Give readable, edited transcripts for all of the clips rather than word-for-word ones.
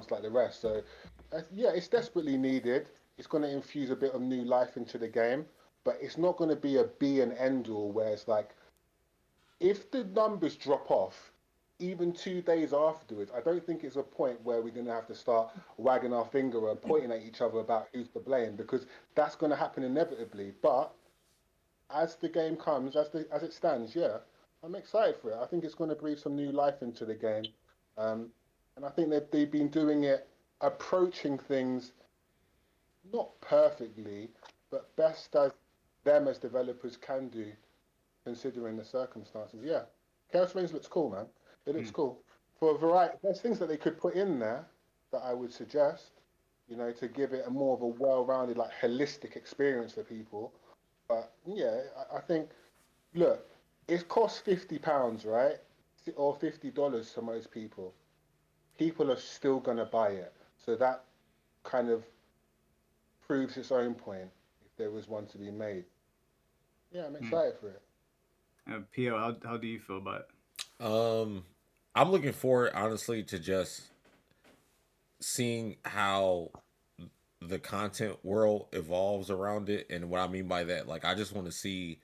amongst like the rest. So yeah, it's desperately needed. It's going to infuse a bit of new life into the game, but it's not going to be a be and end all where it's like if the numbers drop off, even 2 days afterwards, I don't think it's a point where we're going to have to start wagging our finger and pointing at each other about who's to blame because that's going to happen inevitably. But as the game comes, as it stands, yeah, I'm excited for it. I think it's going to breathe some new life into the game, um, and I think that they've been doing it, approaching things not perfectly, but best as them as developers can do considering the circumstances. Yeah, Chaos Reigns looks cool, man. It looks Mm. cool. For a variety, there's things that they could put in there that I would suggest, to give it a more of a well-rounded, like holistic experience for people. But yeah, I think, look, it costs £50, right? Or $50 to most people. People are still gonna buy it. So that kind of proves its own point if there was one to be made. Yeah, I'm Mm. excited for it. PO, how do you feel about it? Um, I'm looking forward, honestly, to just seeing how the content world evolves around it. And what I mean by that, like, I just want to see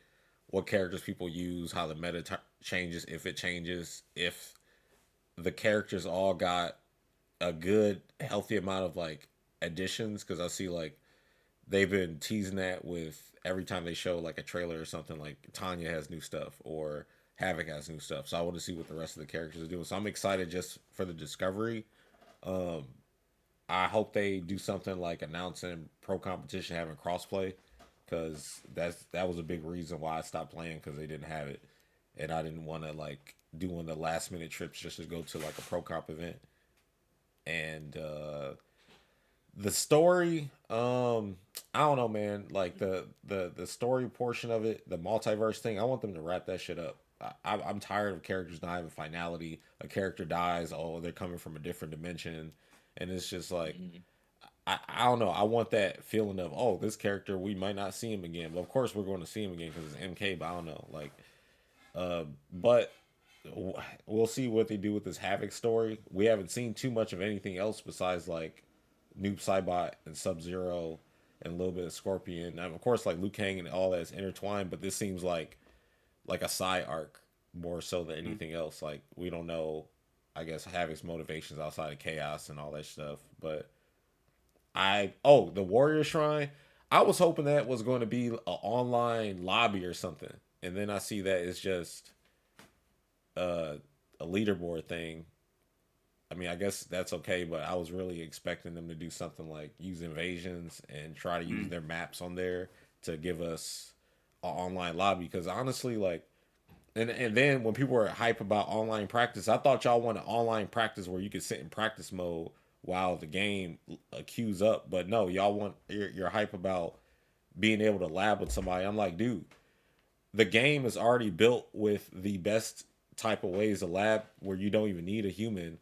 what characters people use, how the meta changes, if it changes, if the characters all got a good, healthy amount of like additions. Because I see like they've been teasing that with every time they show like a trailer or something, like Tanya has new stuff or Havoc has new stuff. So I want to see what the rest of the characters are doing. So I'm excited just for the discovery. Um, I hope they do something like announcing pro competition having crossplay because that was a big reason why I stopped playing because they didn't have it, and I didn't want to like do one of the last minute trips just to go to like a pro comp event. And the story, I don't know, man. Like the story portion of it, the multiverse thing, I want them to wrap that shit up. I'm tired of characters not having finality. A character dies, oh, they're coming from a different dimension, and it's just like I don't know. I want that feeling of this character we might not see him again, but of course we're going to see him again because it's MK. But I don't know, like, but we'll see what they do with this Havoc story. We haven't seen too much of anything else besides like Noob Saibot and Sub Zero and a little bit of Scorpion. And of course, like Liu Kang and all that's intertwined, but this seems like a side arc more so than Mm. anything else. Like we don't know, I guess Havoc's motivations outside of chaos and all that stuff. But the Warrior Shrine. I was hoping that was going to be an online lobby or something, and then I see that it's just uh, a leaderboard thing. I mean, I guess that's okay, but I was really expecting them to do something like use invasions and try to use Mm. their maps on there to give us an online lobby. Because honestly, like, and then when people were hype about online practice, I thought y'all wanted online practice where you could sit in practice mode while the game queues up. But no, y'all want you're hype about being able to lab with somebody. I'm like, dude, the game is already built with the best type of ways to lab where you don't even need a human.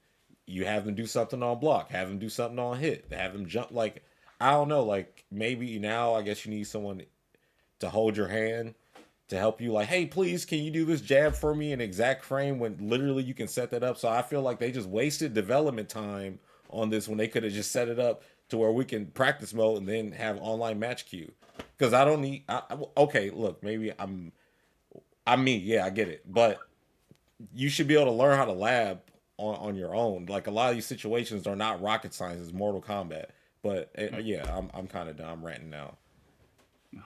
You have them do something on block, have them do something on hit, have them jump. Like, I don't know, like maybe now I guess you need someone to hold your hand to help you. Like, hey, please, can you do this jab for me in exact frame when literally you can set that up? So I feel like they just wasted development time on this when they could have just set it up to where we can practice mode and then have online match queue. Because I don't need. Okay, look, maybe I'm me. Yeah, I get it, but you should be able to learn how to lab on your own. Like a lot of these situations are not rocket science; it's Mortal Kombat. But Mm. yeah, I'm kind of done. I'm ranting now.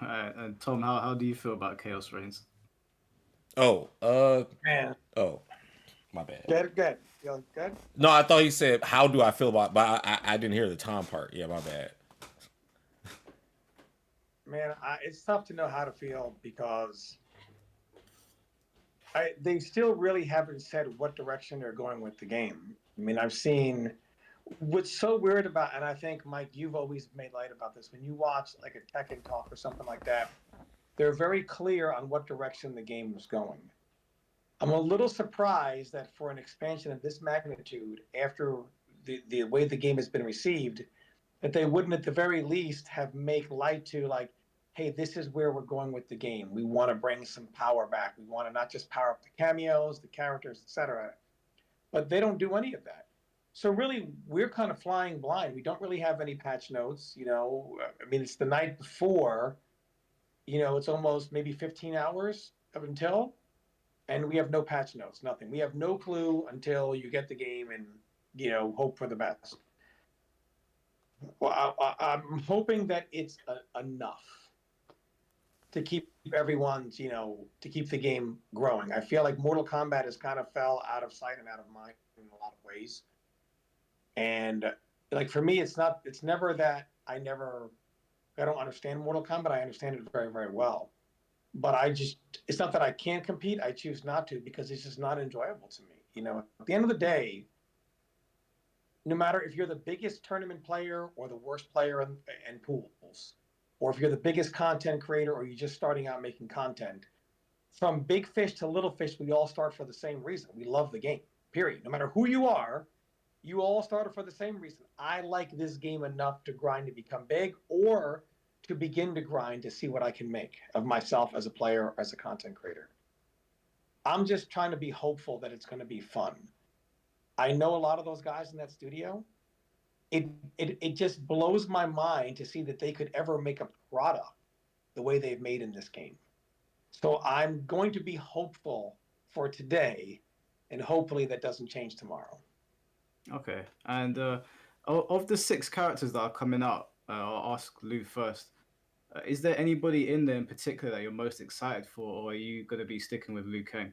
All right, Tom, how do you feel about Chaos Reigns? Oh, Man, oh, my bad. good, good. Feeling good? No, I thought he said, "How do I feel about?" But I didn't hear the Tom part. Yeah, my bad. Man, it's tough to know how to feel because they still really haven't said what direction they're going with the game. I mean, I've seen what's so weird about, and I think, Mike, you've always made light about this. When you watch like a Tekken talk or something like that, they're very clear on what direction the game is going. I'm a little surprised that for an expansion of this magnitude, after the way the game has been received, that they wouldn't at the very least have make light to like, hey, this is where we're going with the game. We want to bring some power back. We want to not just power up the cameos, the characters, etc. But they don't do any of that. So really, we're kind of flying blind. We don't really have any patch notes. I mean, it's the night before. It's almost maybe 15 hours up until, and we have no patch notes, nothing. We have no clue until you get the game and hope for the best. Well, I'm hoping that it's enough to keep everyone's, to keep the game growing. I feel like Mortal Kombat has kind of fell out of sight and out of mind in a lot of ways. And like for me, it's never that I don't understand Mortal Kombat. I understand it very, very well. But it's not that I can't compete. I choose not to because it's just not enjoyable to me. At the end of the day, no matter if you're the biggest tournament player or the worst player in pools, or if you're the biggest content creator or you're just starting out making content, from big fish to little fish, we all start for the same reason. We love the game, period. No matter who you are, you all started for the same reason. I like this game enough to grind to become big or to begin to grind to see what I can make of myself as a player, as a content creator. I'm just trying to be hopeful that it's going to be fun. I know a lot of those guys in that studio. It just blows my mind to see that they could ever make a product the way they've made in this game. So I'm going to be hopeful for today, and hopefully that doesn't change tomorrow. Okay. And of the 6 characters that are coming out, I'll ask Lou first. Is there anybody in there in particular that you're most excited for, or are you going to be sticking with Liu Kang?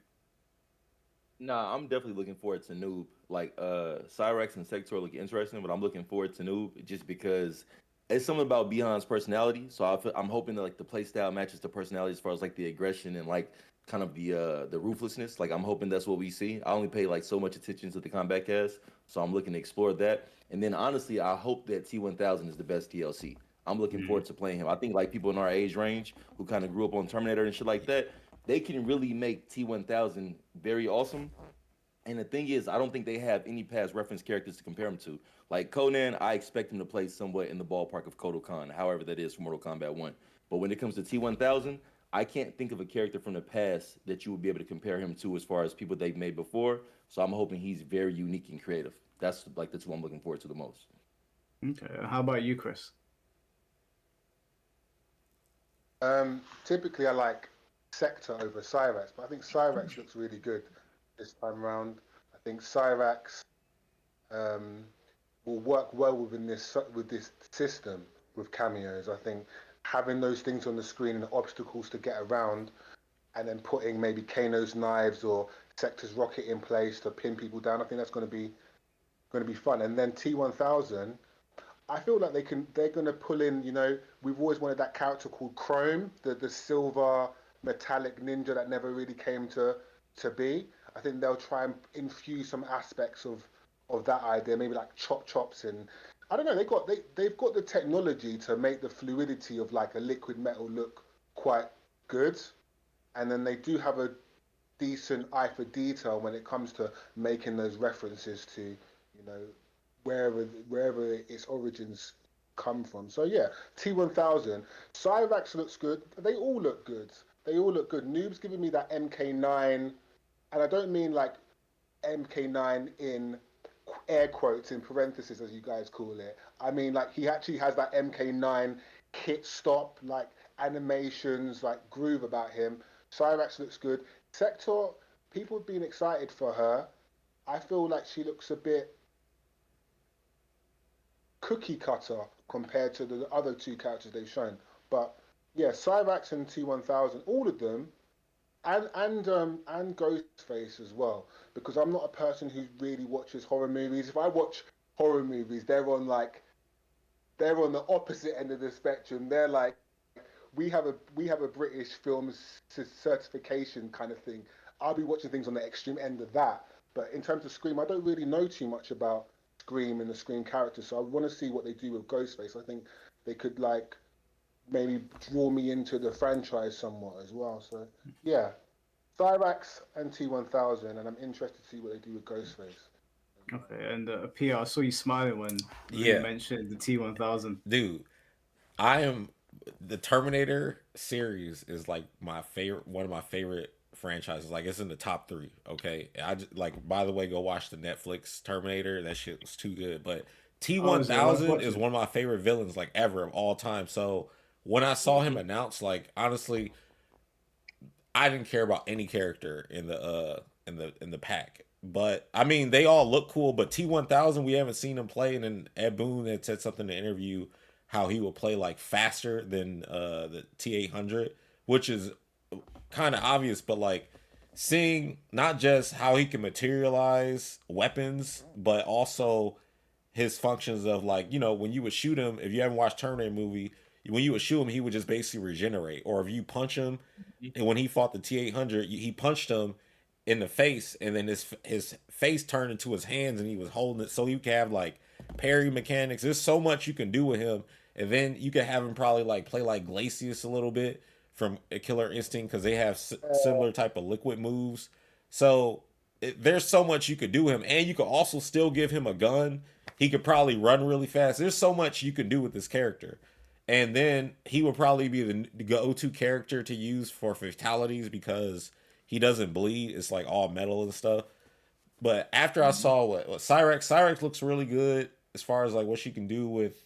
Nah, I'm definitely looking forward to Noob. Like Cyrex and Sector look interesting, but I'm looking forward to Noob just because it's something about Bihon's personality. So I'm hoping that like the play style matches the personality as far as like the aggression and like kind of the ruthlessness. Like I'm hoping that's what we see. I only pay like so much attention to the combat cast, so I'm looking to explore that. And then honestly, I hope that T1000 is the best DLC. I'm looking forward to playing him. I think like people in our age range who kind of grew up on Terminator and shit like that, they can really make T1000 very awesome. And the thing is, I don't think they have any past reference characters to compare him to. Like Conan, I expect him to play somewhat in the ballpark of Kotal Khan, however that is for Mortal Kombat 1. But when it comes to T1000, I can't think of a character from the past that you would be able to compare him to as far as people they've made before. So I'm hoping he's very unique and creative. That's like the two I'm looking forward to the most. Okay. How about you, Chris? Typically, I like Sector over Cyrax, but I think Cyrax looks really good this time around. I think Cyrax will work well within this system with cameos. I think having those things on the screen and obstacles to get around, and then putting maybe Kano's knives or Sector's rocket in place to pin people down. I think that's going to be fun. And then T1000, I feel like they're going to pull in. We've always wanted that character called Chrome, the silver metallic ninja that never really came to be. I think they'll try and infuse some aspects of that idea, maybe like chops, and I don't know. They've got the technology to make the fluidity of like a liquid metal look quite good, and then they do have a decent eye for detail when it comes to making those references to wherever its origins come from. So yeah, T1000, Cyrax looks good. They all look good. Noob's giving me that MK9, and I don't mean like MK9 in air quotes, in parentheses, as you guys call it. I mean like he actually has that MK9 kit stop, like animations, like groove about him. Cyrax looks good. Sector, people have been excited for her. I feel like she looks a bit cookie cutter compared to the other 2 characters they've shown. But yeah, Cyrax and T1000, all of them, and Ghostface as well. Because I'm not a person who really watches horror movies. If I watch horror movies, they're on the opposite end of the spectrum. They're like, we have a British film certification kind of thing. I'll be watching things on the extreme end of that. But in terms of Scream, I don't really know too much about Scream and the Scream character, so I want to see what they do with Ghostface. I think they could like maybe draw me into the franchise somewhat as well. So yeah, Cyrax and T1000, and I'm interested to see what they do with Ghostface. Okay. And Pierre, I saw you smiling when Lou mentioned the T1000. Dude, the Terminator series is like one of my favorite franchises. Like it's in the top 3. Okay, I just, like, by the way, go watch the Netflix Terminator. That shit was too good. But is it worth T1000 is watching? one of my favorite villains like ever of all time. So when I saw him announced, like honestly, I didn't care about any character in the pack. But I mean, they all look cool. But T1000, we haven't seen him play. And then Ed Boon had said something in the interview how he will play like faster than the T800, which is kind of obvious. But like seeing not just how he can materialize weapons, but also his functions of, like, you know, when you would shoot him, if you haven't watched Terminator movie, when you would shoot him, he would just basically regenerate. Or if you punch him, and when he fought the T800, he punched him in the face, and then his face turned into his hands, and he was holding it, so you can have like parry mechanics. There's so much you can do with him, and then you can have him probably like play like Glacius a little bit from a Killer Instinct, because they have similar type of liquid moves. So there's so much you could do with him, and you could also still give him a gun. He could probably run really fast. There's so much you can do with this character. And then he would probably be the go-to character to use for fatalities because he doesn't bleed. It's like all metal and stuff. But after I saw what Cyrex looks really good as far as like what she can do with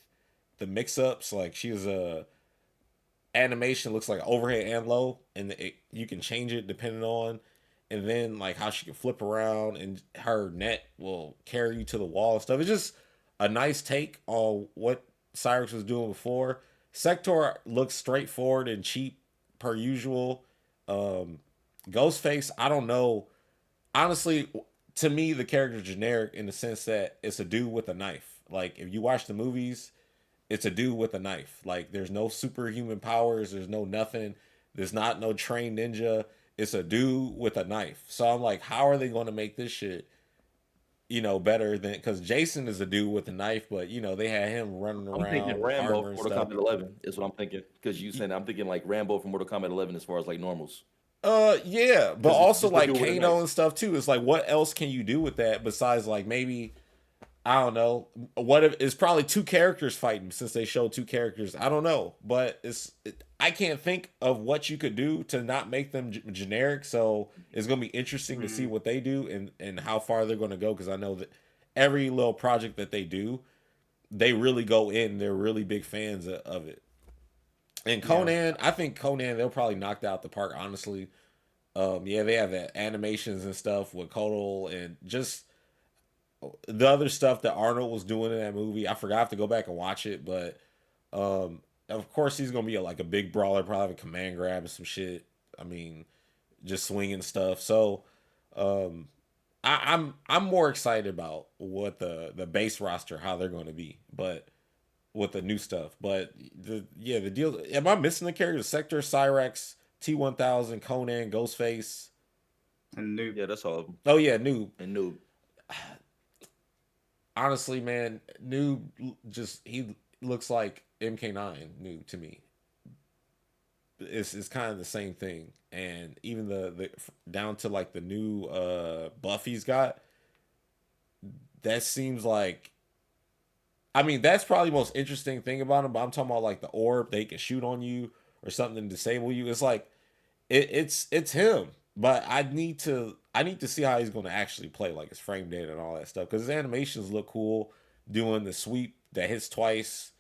the mix-ups. Like she is a animation looks like overhead and low, and you can change it depending on, and then like how she can flip around, and her net will carry you to the wall and stuff. It's just a nice take on what Cyrex was doing before. Sector looks straightforward and cheap per usual. Ghostface, I don't know. Honestly, to me, the character's generic in the sense that it's a dude with a knife. Like, if you watch the movies, it's a dude with a knife. Like, there's no superhuman powers. There's no nothing. There's not no trained ninja. It's a dude with a knife. So I'm like, how are they going to make this shit, you know, better than, because Jason is a dude with a knife, but you know they had him running around. I'm thinking with Rambo armor from and Mortal stuff. Kombat 11 is what I'm thinking. Because you said I'm thinking like Rambo from Mortal Kombat 11 as far as like normals. Yeah, but 'Cause also it's the like dude with a Kano knife. and stuff too. It's like, what else can you do with that besides like maybe, I don't know. What if it's probably 2 characters fighting, since they showed 2 characters. I don't know, but I can't think of what you could do to not make them generic. So it's gonna be interesting to see what they do and how far they're gonna go, because I know that every little project that they do, they really go in. They're really big fans of it. And Conan, I think Conan, they'll probably knock that out the park, honestly. Yeah, they have that animations and stuff with Kotal and just the other stuff that Arnold was doing in that movie. I forgot to go back and watch it, but of course he's gonna be like a big brawler, probably have a command grab and some shit. I mean, just swinging stuff. So I'm more excited about what the base roster, how they're going to be, but with the new stuff. But the deal. Am I missing the characters? Sector, Cyrex, T1000, Conan, Ghostface, And Noob. Yeah, that's all of them. Oh yeah, Noob. And Noob. Honestly, man, Noob he looks like MK9 Noob to me. It's kind of the same thing, and even the down to like the new buff he's got. That seems like, I mean, that's probably the most interesting thing about him. But I'm talking about like the orb, they can shoot on you or something to disable you. It's like it's him, but I need to see how he's going to actually play, like his frame data and all that stuff, because his animations look cool. Doing the sweep that hits twice,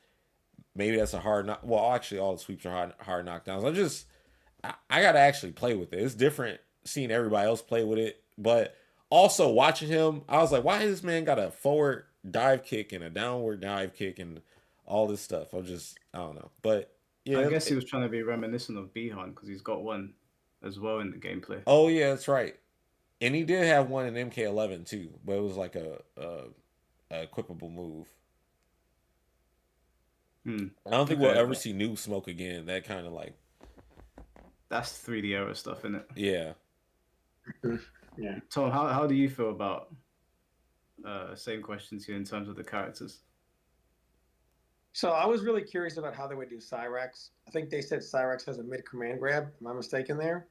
maybe that's a hard knock. Well, actually, all the sweeps are hard knockdowns. I gotta actually play with it. It's different seeing everybody else play with it, but also watching him, I was like, why has this man got a forward dive kick and a downward dive kick and all this stuff? I don't know, but yeah, I guess he was trying to be reminiscent of Bihan because he's got one as well in the gameplay. Oh yeah, that's right. And he did have one in MK11 too, but it was like a equipable move. I don't think we'll ever see Noob smoke again. That kind of like, that's 3D era stuff, isn't it? yeah. Yeah. Tom, how do you feel about same questions here in terms of the characters? So I was really curious about how they would do Cyrex. I think they said Cyrex has a mid command grab. Am I mistaken there?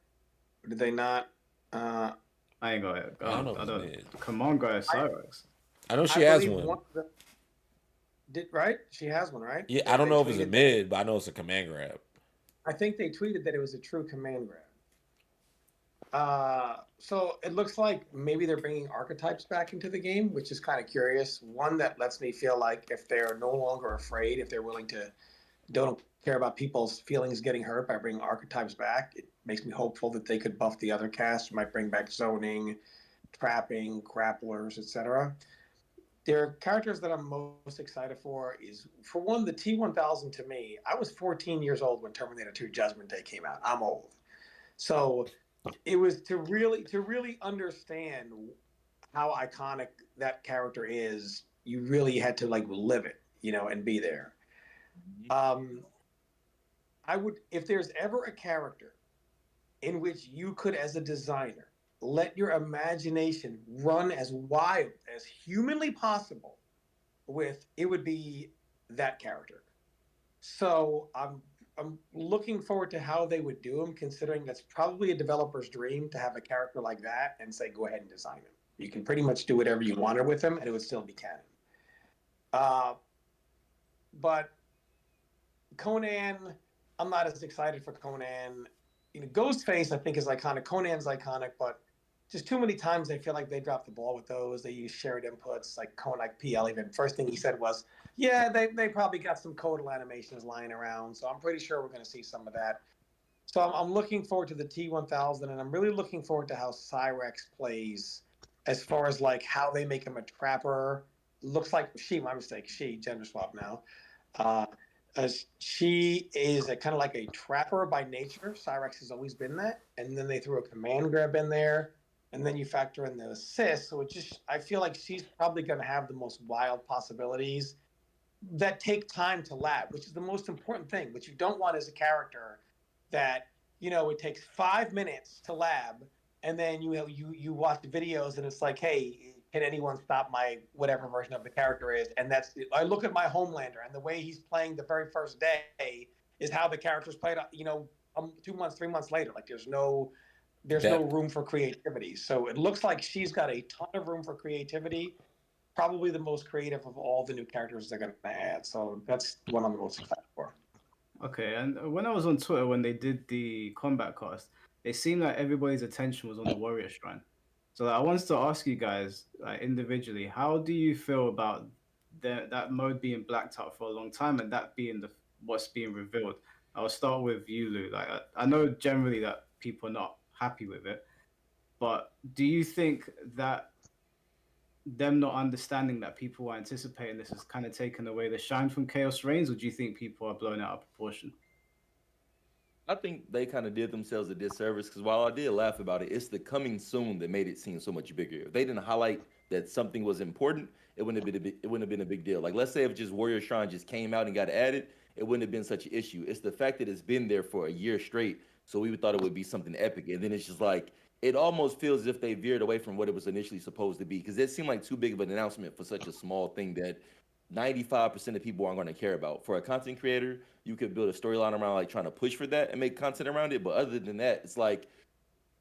Or did they not? I ain't got it. I don't know. Command guy is Cyrex. I know she has believe one. Right? She has one, right? Yeah, I don't know if it's a mid, but I know it's a command grab. I think they tweeted that it was a true command grab. So it looks like maybe they're bringing archetypes back into the game, which is kind of curious. One that lets me feel like if they're no longer afraid, if they're willing to don't care about people's feelings getting hurt by bringing archetypes back, it makes me hopeful that they could buff the other cast, might bring back zoning, trapping, grapplers, etc. There are characters that I'm most excited for is, for one, the T-1000 to me. I was 14 years old when Terminator 2 Judgment Day came out. I'm old. So it was to really understand how iconic that character is, you really had to like live it, and be there. Um, I would, if there's ever a character in which you could, as a designer, let your imagination run as wild as humanly possible with, it would be that character. So I'm looking forward to how they would do them, considering that's probably a developer's dream to have a character like that and say, go ahead and design him. You can pretty much do whatever you wanted with him, and it would still be canon. Uh, but Conan, I'm not as excited for Conan. Ghostface, I think, is iconic. Conan's iconic, but just too many times I feel like they drop the ball with those. They use shared inputs, like Conan PL. Even first thing he said was, "Yeah, they probably got some codal animations lying around." So I'm pretty sure we're going to see some of that. So I'm looking forward to the T-1000, and I'm really looking forward to how Cyrex plays, as far as like how they make him a trapper. Looks like my mistake, gender swap now. Uh, she is a kind of like a trapper by nature. Cyrex has always been that, and then they threw a command grab in there, and then you factor in the assist. So it just, I feel like she's probably going to have the most wild possibilities that take time to lab, which is the most important thing. What you don't want is a character that, it takes 5 minutes to lab, and then you watch the videos and it's like, hey, can anyone stop my whatever version of the character is? And that's, I look at my Homelander, and the way he's playing the very first day is how the character's played, 2 months, 3 months later. Like there's no That room for creativity. So it looks like she's got a ton of room for creativity, probably the most creative of all the new characters they're going to add. So that's what I'm most excited for. Okay, and when I was on Twitter when they did the combat cast, it seemed like everybody's attention was on the Warrior Shrine. So like, I wanted to ask you guys, like individually, how do you feel about that mode being blacked out for a long time and that being what's being revealed? I'll start with you, Lou. Like I know generally that people are not happy with it, but do you think that them not understanding that people are anticipating this has kind of taken away the shine from Chaos Reigns, or do you think people are blowing it out of proportion? I think they kind of did themselves a disservice because while I did laugh about it, it's the coming soon that made it seem so much bigger. If they didn't highlight that something was important, it wouldn't have been it wouldn't have been a big deal. Like let's say if just Warrior Shrine just came out and got added, it wouldn't have been such an issue. It's the fact that it's been there for a year straight, so we thought it would be something epic, and then it's just like it almost feels as if they veered away from what it was initially supposed to be because it seemed like too big of an announcement for such a small thing that 95% of people aren't going to care about. For a content creator, you could build a storyline around like trying to push for that and make content around it. But other than that, it's like,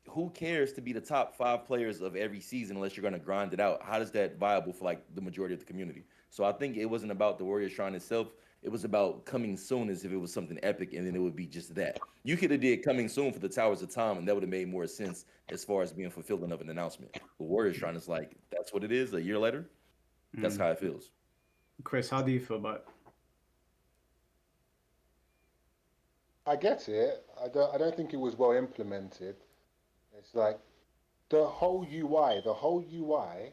who cares to be the top 5 players of every season unless you're going to grind it out? How does that viable for like the majority of the community? So I think it wasn't about the Warrior Shrine itself. It was about coming soon as if it was something epic, and then it would be just that. You could have did coming soon for the Towers of Time, and that would have made more sense as far as being fulfilling of an announcement. But Warrior Shrine is like, that's what it is. A year later, that's how it feels. Chris, how do you feel about it? I get it. I don't think it was well implemented. It's like the whole UI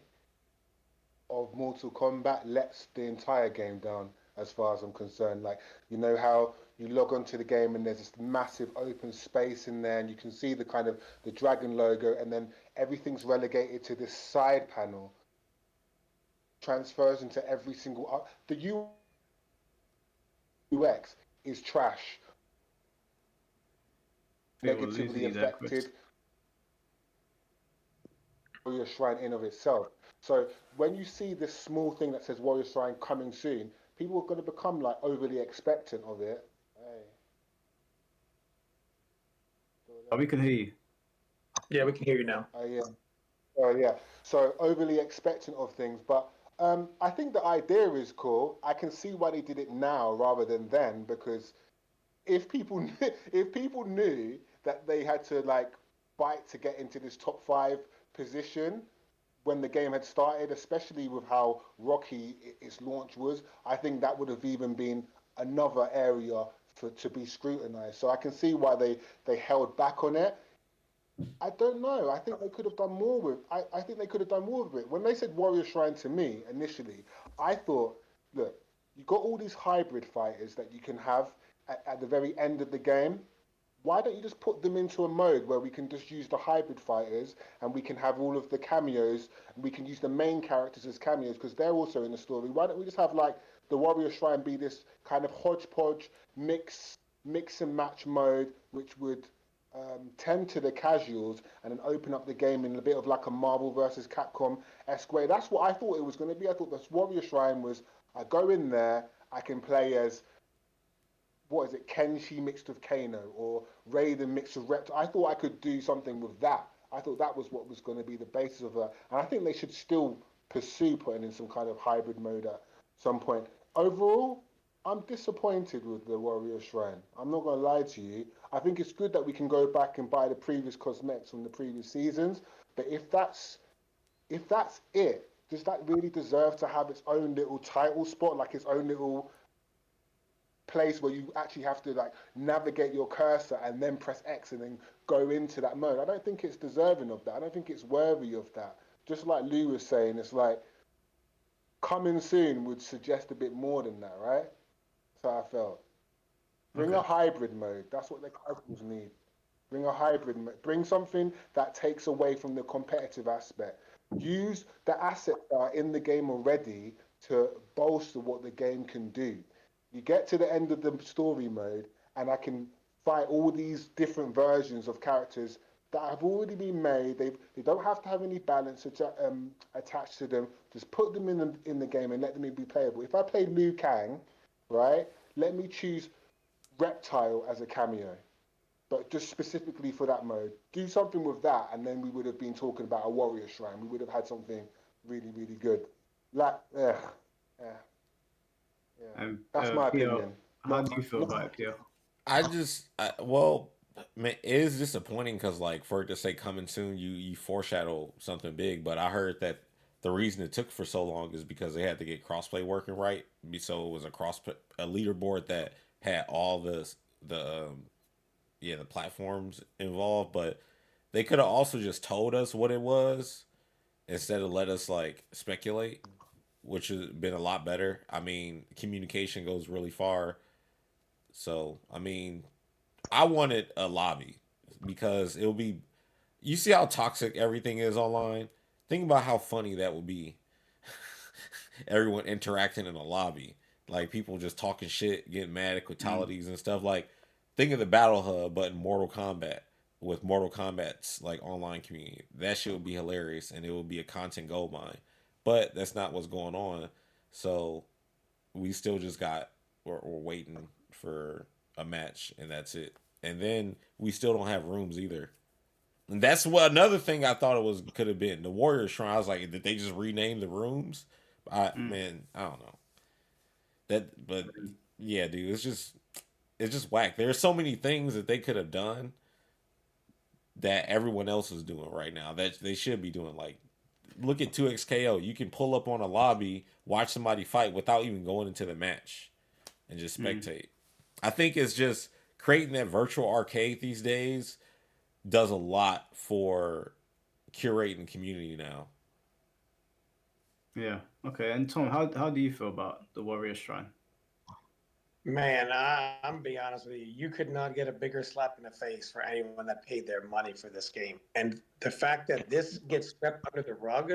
of Mortal Kombat lets the entire game down as far as I'm concerned. Like, you know how you log onto the game and there's this massive open space in there and you can see the kind of the dragon logo and then everything's relegated to this side panel, transfers into every single the UX is trash, Feel we're losing negatively you there, Chris. affected Warrior Shrine in of itself. So when you see this small thing that says Warrior Shrine coming soon, people are going to become like overly expectant of it. Hey, Oh, we can hear you. Yeah, we can hear you now. yeah. Oh yeah. So overly expectant of things, but I think the idea is cool. I can see why they did it now rather than then because if people if people knew that they had to like fight to get into this top 5 position when the game had started, especially with how rocky its launch was. I think that would have even been another area to be scrutinized. So I can see why they held back on it. I don't know. I think they could have done more with. I think they could have done more with it. When they said Warrior Shrine to me initially, I thought, look, you got all these hybrid fighters that you can have at the very end of the game. Why don't you just put them into a mode where we can just use the hybrid fighters and we can have all of the cameos and we can use the main characters as cameos because they're also in the story. Why don't we just have like the Warrior Shrine be this kind of hodgepodge mix and match mode, which would tend to the casuals and then open up the game in a bit of like a Marvel versus Capcom esque way. That's what I thought it was going to be. I thought this Warrior Shrine was I go in there, I can play as what is it, Kenshi mixed with Kano or Raiden mixed with Reptile. I thought I could do something with that. I thought that was what was going to be the basis of that. And I think they should still pursue putting in some kind of hybrid mode at some point. Overall, I'm disappointed with the Warrior Shrine. I'm not going to lie to you. I think it's good that we can go back and buy the previous cosmetics from the previous seasons. But if that's it, does that really deserve to have its own little title spot, like its own little place where you actually have to like navigate your cursor and then press X and then go into that mode? I don't think it's deserving of that. I don't think it's worthy of that. Just like Lou was saying, it's like coming soon would suggest a bit more than that, right? That's how I felt. Bring a hybrid mode. That's what the casuals need. Bring a hybrid mode. Bring something that takes away from the competitive aspect. Use the assets that are in the game already to bolster what the game can do. You get to the end of the story mode, and I can fight all these different versions of characters that have already been made. They don't have to have any balance attached to them. Just put them in the game and let them be playable. If I play Liu Kang, right, let me choose Reptile as a cameo, but just specifically for that mode. Do something with that, and then we would have been talking about a Warrior Shrine. We would have had something really, really good. Like, yeah. And That's my Pio, opinion. how do you feel about it, Pio? Well, man, it is disappointing because like for it to say coming soon, you foreshadow something big. But I heard that the reason it took for so long is because they had to get crossplay working right. So it was a leaderboard that had all the platforms involved, but they could have also just told us what it was instead of let us like speculate, which has been a lot better. I mean, communication goes really far. So, I mean, I wanted a lobby because it'll be. You see how toxic everything is online? Think about how funny that would be. Everyone interacting in a lobby. Like people just talking shit, getting mad at fatalities and stuff. Like, think of the Battle Hub, but in Mortal Kombat with Mortal Kombat's like online community. That shit would be hilarious and it would be a content gold mine. But that's not what's going on. So we still just we're waiting for a match and that's it. And then we still don't have rooms either. And that's what another thing I thought could have been the Warrior Shrine. I was like, did they just rename the rooms? Man, I don't know. But yeah, dude, it's just whack. There's so many things that they could have done that everyone else is doing right now that they should be doing. Like, look at 2XKO. You can pull up on a lobby, watch somebody fight without even going into the match and just spectate. I think it's just creating that virtual arcade these days does a lot for curating community now. Yeah. Okay. And Tom, how do you feel about the Warrior Shrine? Man, I'm be honest with you. You could not get a bigger slap in the face for anyone that paid their money for this game. And the fact that this gets swept under the rug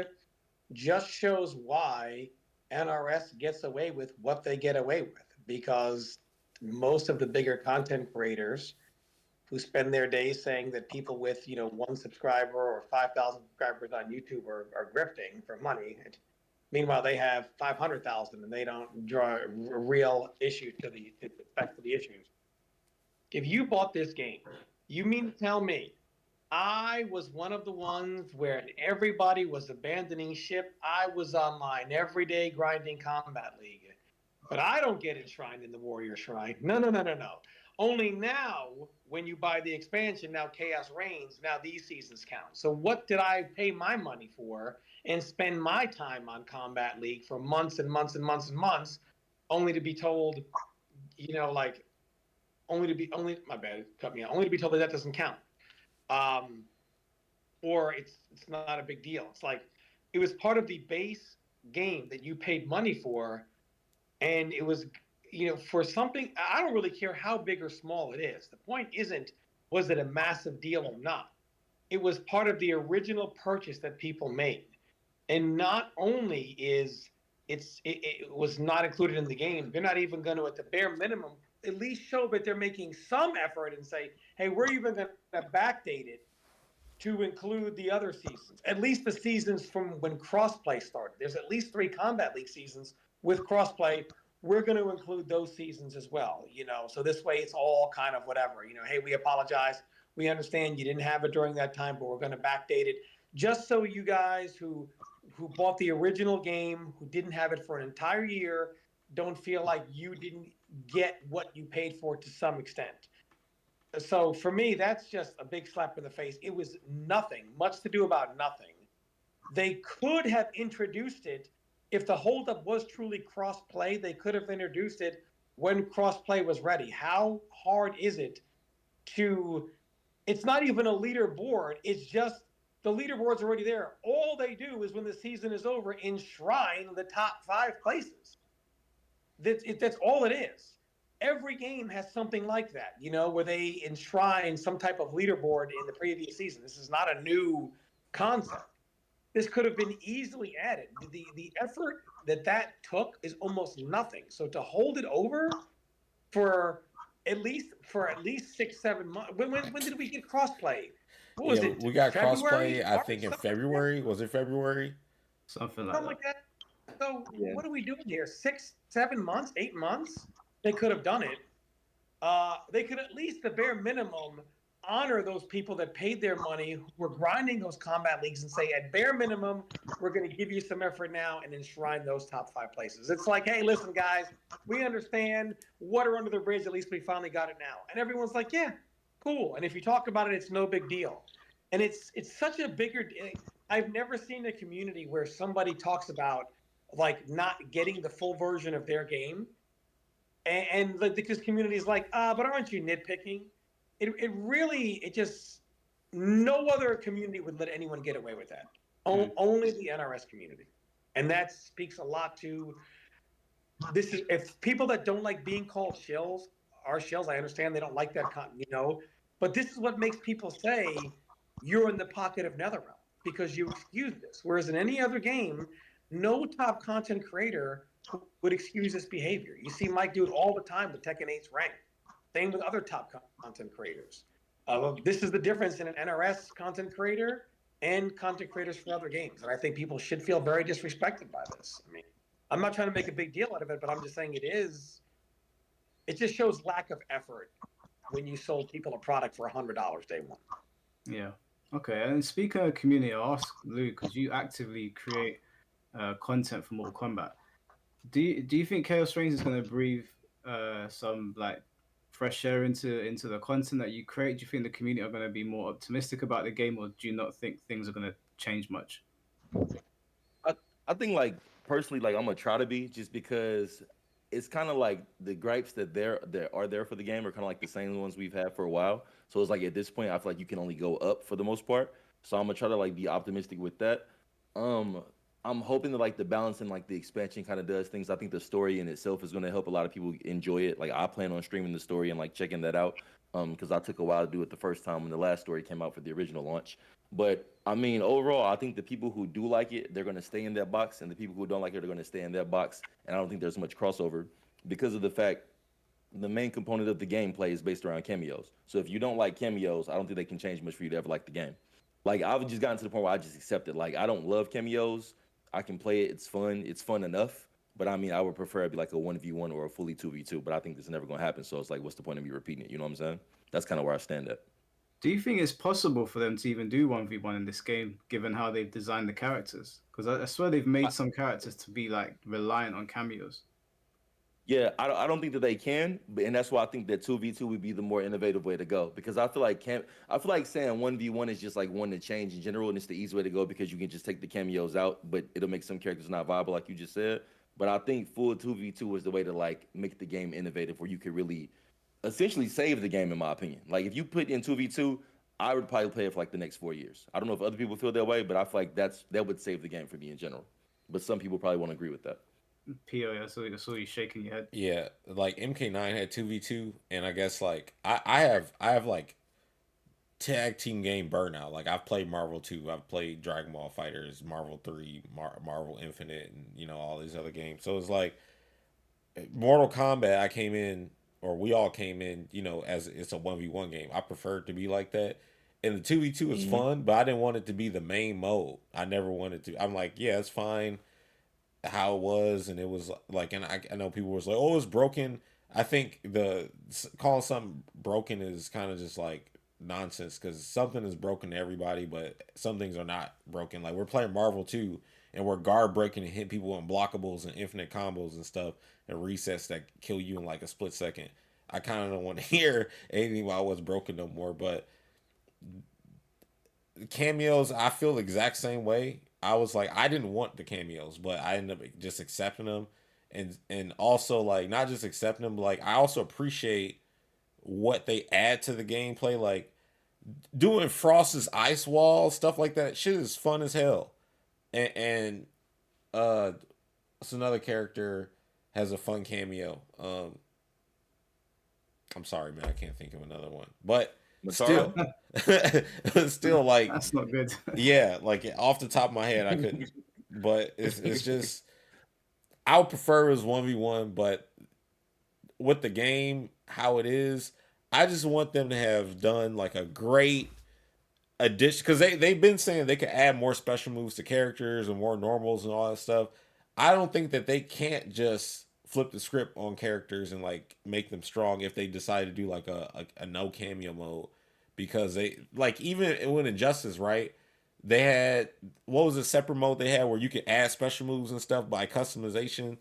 just shows why NRS gets away with what they get away with. Because most of the bigger content creators who spend their days saying that people with, 1 subscriber or 5,000 subscribers on YouTube are grifting for money. Meanwhile, they have 500,000 and they don't draw a real issue to the effect of the issues. If you bought this game, you mean to tell me I was one of the ones where everybody was abandoning ship? I was online every day grinding Combat League. but I don't get enshrined in the Warrior Shrine. No, no, no, no, no. Only now, when you buy the expansion, now Chaos Reigns, now these seasons count. So what did I pay my money for and spend my time on Combat League for months and months and months and months, only to be told, like, my bad, cut me out, only to be told that doesn't count. Or it's not a big deal. It's like, it was part of the base game that you paid money for, and it was, for something. I don't really care how big or small it is. The point isn't, was it a massive deal or not. It was part of the original purchase that people made. And not only it was not included in the game, they're not even going to, at the bare minimum, at least show that they're making some effort and say, hey, we're even going to backdate it to include the other seasons, at least the seasons from when crossplay started. There's at least 3 Combat League seasons with crossplay. We're going to include those seasons as well, so this way it's all kind of whatever, hey, we apologize. We understand you didn't have it during that time, but we're going to backdate it just so you guys who bought the original game, who didn't have it for an entire year, don't feel like you didn't get what you paid for to some extent. So for me, that's just a big slap in the face. It was nothing, much to do about nothing. They could have introduced it if the holdup was truly cross-play. They could have introduced it when cross-play was ready. How hard is it to? It's not even a leaderboard. It's just the leaderboard's already there. All they do is, when the season is over, enshrine the top 5 places. That's all it is. Every game has something like that, where they enshrine some type of leaderboard in the previous season. This is not a new concept. This could have been easily added. The effort that took is almost nothing. So to hold it over for at least 6-7 months. When did we get crossplay? What was it? We got February? crossplay, I think, in February. Was it February? Something like that. So what are we doing here? 6, 7 months, 8 months? They could have done it. They could at least, the bare minimum, honor those people that paid their money, who were grinding those Combat Leagues, and say, at bare minimum, we're going to give you some effort now and enshrine those top 5 places. It's like, hey, listen, guys, we understand. Water under the bridge. At least we finally got it now. And everyone's like, yeah, cool. And if you talk about it, it's no big deal. And it's such a bigger. I've never seen a community where somebody talks about, like, not getting the full version of their game. And because community is like, but aren't you nitpicking? It just, no other community would let anyone get away with that. Only the NRS community. And that speaks a lot to, if people that don't like being called shills are shills, I understand they don't like that, but this is what makes people say you're in the pocket of NetherRealm, because you excuse this. Whereas in any other game, no top content creator would excuse this behavior. You see Mike do it all the time with Tekken 8's rank. Same with other top content creators. This is the difference in an NRS content creator and content creators for other games. And I think people should feel very disrespected by this. I mean, I'm not trying to make a big deal out of it, but I'm just saying it just shows lack of effort when you sold people a product for $100 day one. Yeah. Okay. And speaking of community, I'll ask Lou, because you actively create content for Mortal Kombat. Do you think Chaos Reigns is going to breathe some, like, fresh air into the content that you create? Do you think the community are going to be more optimistic about the game, or do you not think things are going to change much? I think, like, personally, like, I'm gonna try to be, just because it's kind of like the gripes that are there for the game are kind of like the same ones we've had for a while. So it's like, at this point, I feel like you can only go up for the most part. So I'm gonna try to, like, be optimistic with that. I'm hoping that, like, the balance and, like, the expansion kind of does things. I think the story in itself is going to help a lot of people enjoy it. Like, I plan on streaming the story and, like, checking that out, because I took a while to do it the first time when the last story came out for the original launch. But I mean, overall, I think the people who do like it, they're going to stay in that box, and the people who don't like it are going to stay in that box. And I don't think there's much crossover, because of the fact the main component of the gameplay is based around cameos. So if you don't like cameos, I don't think they can change much for you to ever like the game. Like, I've just gotten to the point where I just accept it. Like, I don't love cameos. I can play it. It's fun. It's fun enough. But I mean, I would prefer it be like a 1v1 or a fully 2v2. But I think this is never going to happen. So it's like, what's the point of me repeating it? You know what I'm saying? That's kind of where I stand at. Do you think it's possible for them to even do 1v1 in this game, given how they've designed the characters? Because I swear they've made some characters to be, like, reliant on cameos. Yeah, I don't think that they can, and that's why I think that 2v2 would be the more innovative way to go. Because I feel like saying 1v1 is just like one to change in general, and it's the easy way to go because you can just take the cameos out, but it'll make some characters not viable, like you just said. But I think full 2v2 is the way to like make the game innovative, where you could really essentially save the game, in my opinion. Like if you put in 2v2, I would probably play it for like the next 4 years. I don't know if other people feel that way, but I feel like that would save the game for me in general. But some people probably won't agree with that. PO, I saw you shaking your head. Yeah, like MK9 had 2v2, and I guess like I have like tag team game burnout. Like I've played Marvel 2, I've played Dragon Ball Fighters, Marvel 3, Marvel Infinite, and all these other games. So it's like Mortal Kombat. I came in, or we all came in, as it's a 1v1 game. I prefer it to be like that. And the 2v2 is fun, but I didn't want it to be the main mode. I never wanted to. I'm like, yeah, it's fine how it was, and it was like, and I know people was like, oh, it's broken. I think the calling something broken is kind of just like nonsense, because something is broken to everybody, but some things are not broken. Like we're playing Marvel 2, and we're guard breaking and hit people in blockables and infinite combos and stuff, and resets that kill you in like a split second. I kind of don't want to hear anything about what's broken no more. But cameos, I feel the exact same way. I was like, I didn't want the cameos, but I ended up just accepting them, and also like not just accepting them, but like I also appreciate what they add to the gameplay, like doing Frost's ice wall stuff like that. Shit is fun as hell, and it's another character has a fun cameo. I'm sorry, man, I can't think of another one, but Mataro? still like That's not good. yeah, like off the top of my head, I couldn't. But it's just I would prefer it as 1v1, but with the game how it is, I just want them to have done like a great addition, because they've been saying they could add more special moves to characters and more normals and all that stuff. I don't think that they can't just flip the script on characters and like make them strong if they decide to do like a no cameo mode, because they like, even when Injustice, right, they had, what was a separate mode they had where you could add special moves and stuff by customization.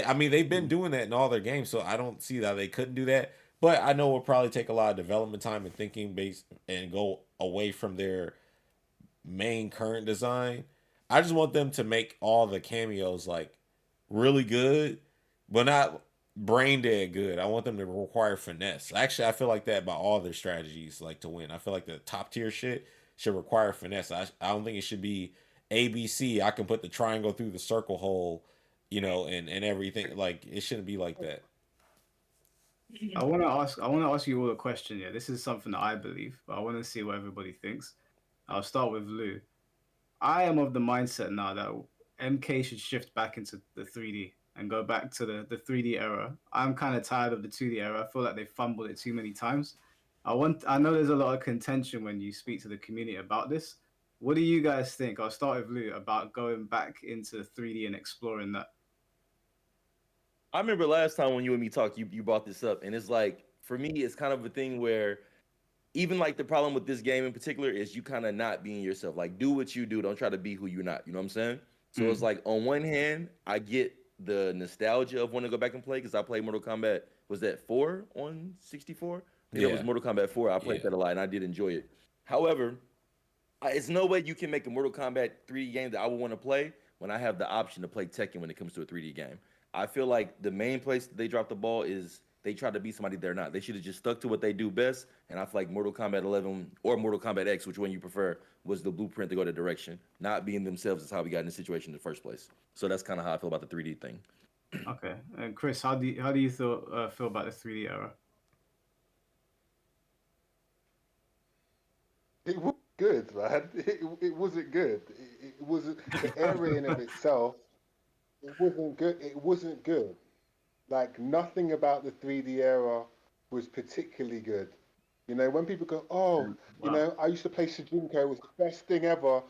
I mean, they've been doing that in all their games, so I don't see that they couldn't do that. But I know it will probably take a lot of development time and thinking based, and go away from their main current design. I just want them to make all the cameos like really good, but not brain dead good. I want them to require finesse. Actually, I feel like that about all their strategies, like to win. I feel like the top tier shit should require finesse. I don't think it should be ABC. I can put the triangle through the circle hole, and everything. Like it shouldn't be like that. I want to ask you all a question. Yeah, this is something that I believe, but I want to see what everybody thinks. I'll start with Lou. I am of the mindset now that MK should shift back into the 3D and go back to the 3D era. I'm kind of tired of the 2D era. I feel like they fumbled it too many times. I know there's a lot of contention when you speak to the community about this. What do you guys think? I'll start with Lou about going back into 3D and exploring that. I remember last time when you and me talked, you brought this up, and it's like for me, it's kind of a thing where even like the problem with this game in particular is you kind of not being yourself. Like do what you do, don't try to be who you're not. You know what I'm saying? So it's like on one hand, I get the nostalgia of wanting to go back and play because I played Mortal Kombat. Was that 4 on 64? I think that was Yeah. Mortal Kombat 4. I played Yeah. that a lot and I did enjoy it. However, it's no way you can make a Mortal Kombat 3D game that I would want to play when I have the option to play Tekken when it comes to a 3D game. I feel like the main place they drop the ball is they try to be somebody they're not. They should have just stuck to what they do best. And I feel like Mortal Kombat 11 or Mortal Kombat X, which one you prefer, was the blueprint to go that direction. Not being themselves is how we got in this situation in the first place. So that's kind of how I feel about the 3D thing. Okay, and Chris, how do you feel about the 3D era? It was good, man. It wasn't good. It wasn't the area in of itself. It wasn't good. It wasn't good. Like nothing about the 3D era was particularly good. When people go, oh, Wow. I used to play Sujinko, it was the best thing ever.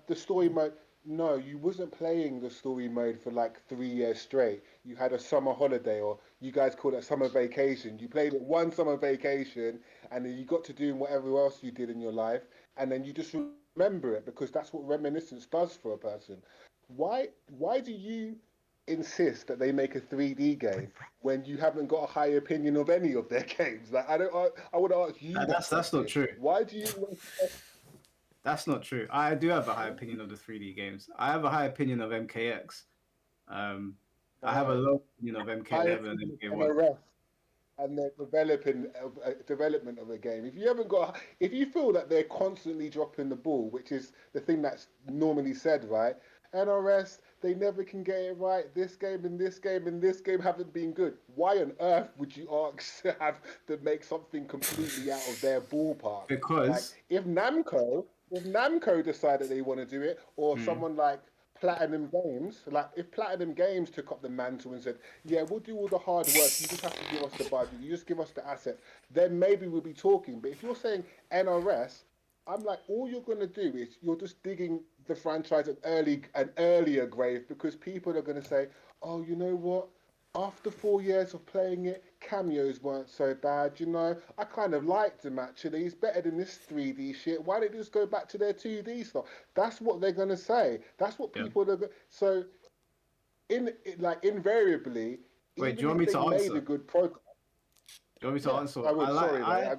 The story mode, no, you wasn't playing the story mode for like 3 years straight. You had a summer holiday, or you guys call it summer vacation. You played it one summer vacation, and then you got to do whatever else you did in your life, and then you just remember it because that's what reminiscence does for a person. Why do you insist that they make a 3D game when you haven't got a high opinion of any of their games? Like, I would ask you That's not question. true. Why do you? That's not true. I do have a high opinion of the 3D games. I have a high opinion of MKX. I have a low opinion of High MK11 and opinion of MK1. NRF and the development of a game. If you haven't got, if you feel that they're constantly dropping the ball, which is the thing that's normally said, right? NRS, they never can get it right. This game and this game and this game haven't been good. Why on earth would you ask to have to make something completely out of their ballpark? Like, Because if Namco decided they want to do it, or someone like Platinum Games, like if Platinum Games took up the mantle and said, "Yeah, we'll do all the hard work. You just have to give us the budget. You just give us the assets," then maybe we'll be talking. But if you're saying NRS, I'm like, all you're gonna do is you're just digging the franchise an earlier grave because people are gonna say, "Oh, you know what? After 4 years of playing it, cameos weren't so bad. You know, I kind of liked them actually. It's better than this 3D shit. Why don't they just go back to their 2D stuff?" That's what they're gonna say. That's what yeah. people are. So, like invariably, Wait, do even you want if me they to made answer? a good product, Do you want me to yeah, answer? I would. Sorry, mate.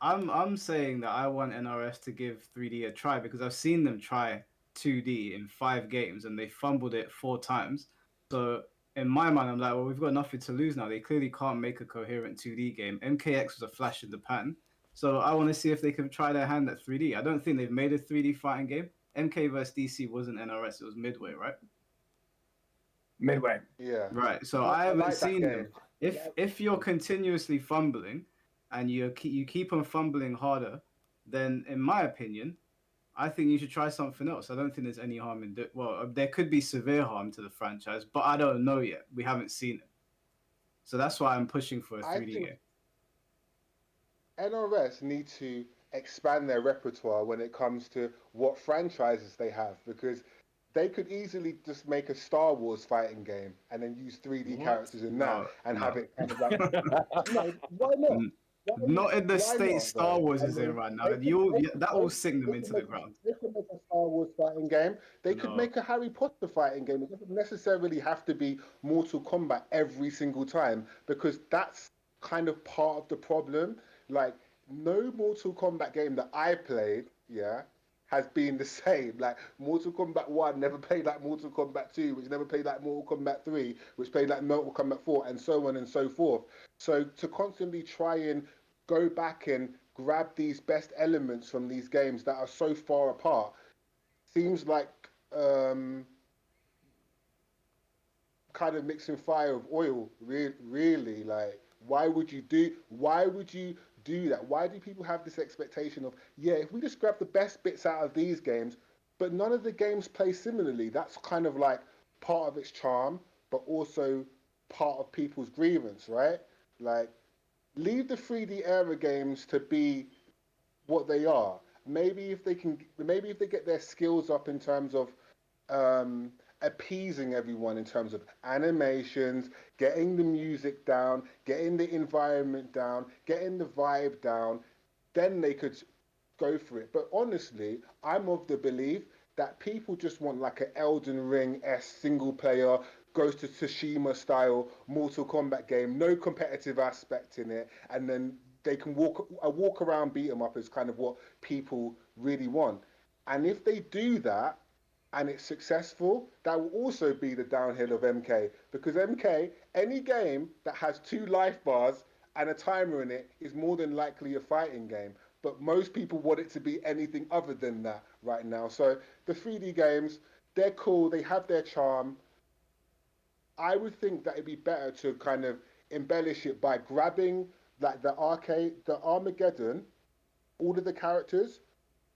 I'm saying that I want NRS to give 3D a try because I've seen them try 2D in 5 games and they fumbled it 4 times. So in my mind, I'm like, well, we've got nothing to lose now. They clearly can't make a coherent 2D game. MKX was a flash in the pan. So I want to see if they can try their hand at 3D. I don't think they've made a 3D fighting game. MK vs DC wasn't NRS, it was Midway, right? Midway. Yeah, Right. So I I haven't like that seen them. game. If you're continuously fumbling and you keep on fumbling harder, then in my opinion, I think you should try something else. I don't think there's any harm in well, there could be severe harm to the franchise, but I don't know yet. We haven't seen it. So that's why I'm pushing for a I 3D think game. NRS need to expand their repertoire when it comes to what franchises they have because they could easily just make a Star Wars fighting game and then use 3D What? characters in that No, and have no. it kind of like, no, why not? Not in the Why state not Star though? Wars I is in mean, right now. That will sink them they into could the make ground. they could make a Star Wars fighting game. They could No. make a Harry Potter fighting game. It doesn't necessarily have to be Mortal Kombat every single time because that's kind of part of the problem. Like no Mortal Kombat game that I played, yeah, has been the same. Like Mortal Kombat 1 never played like Mortal Kombat 2, which never played like Mortal Kombat 3, which played like Mortal Kombat 4, and so on and so forth. So to constantly try and go back and grab these best elements from these games that are so far apart seems like um, kind of mixing fire with oil. Really, like why would you do that? Why do people have this expectation of, yeah, if we just grab the best bits out of these games, but none of the games play similarly? That's kind of like part of its charm, but also part of people's grievance, right? Like leave the 3D era games to be what they are. Maybe if they get their skills up in terms of um, appeasing everyone in terms of animations, getting the music down, getting the environment down, getting the vibe down, then they could go for it. But honestly, I'm of the belief that people just want like an Elden Ring-esque single player, Ghost of Tsushima style Mortal Kombat game, no competitive aspect in it, and then they can walk around beat 'em up is kind of what people really want. And if they do that, and it's successful, that will also be the downhill of MK. Because MK, any game that has 2 life bars and a timer in it is more than likely a fighting game. But most people want it to be anything other than that right now. So the 3D games, they're cool, they have their charm. I would think that it'd be better to kind of embellish it by grabbing like the Armageddon, all of the characters,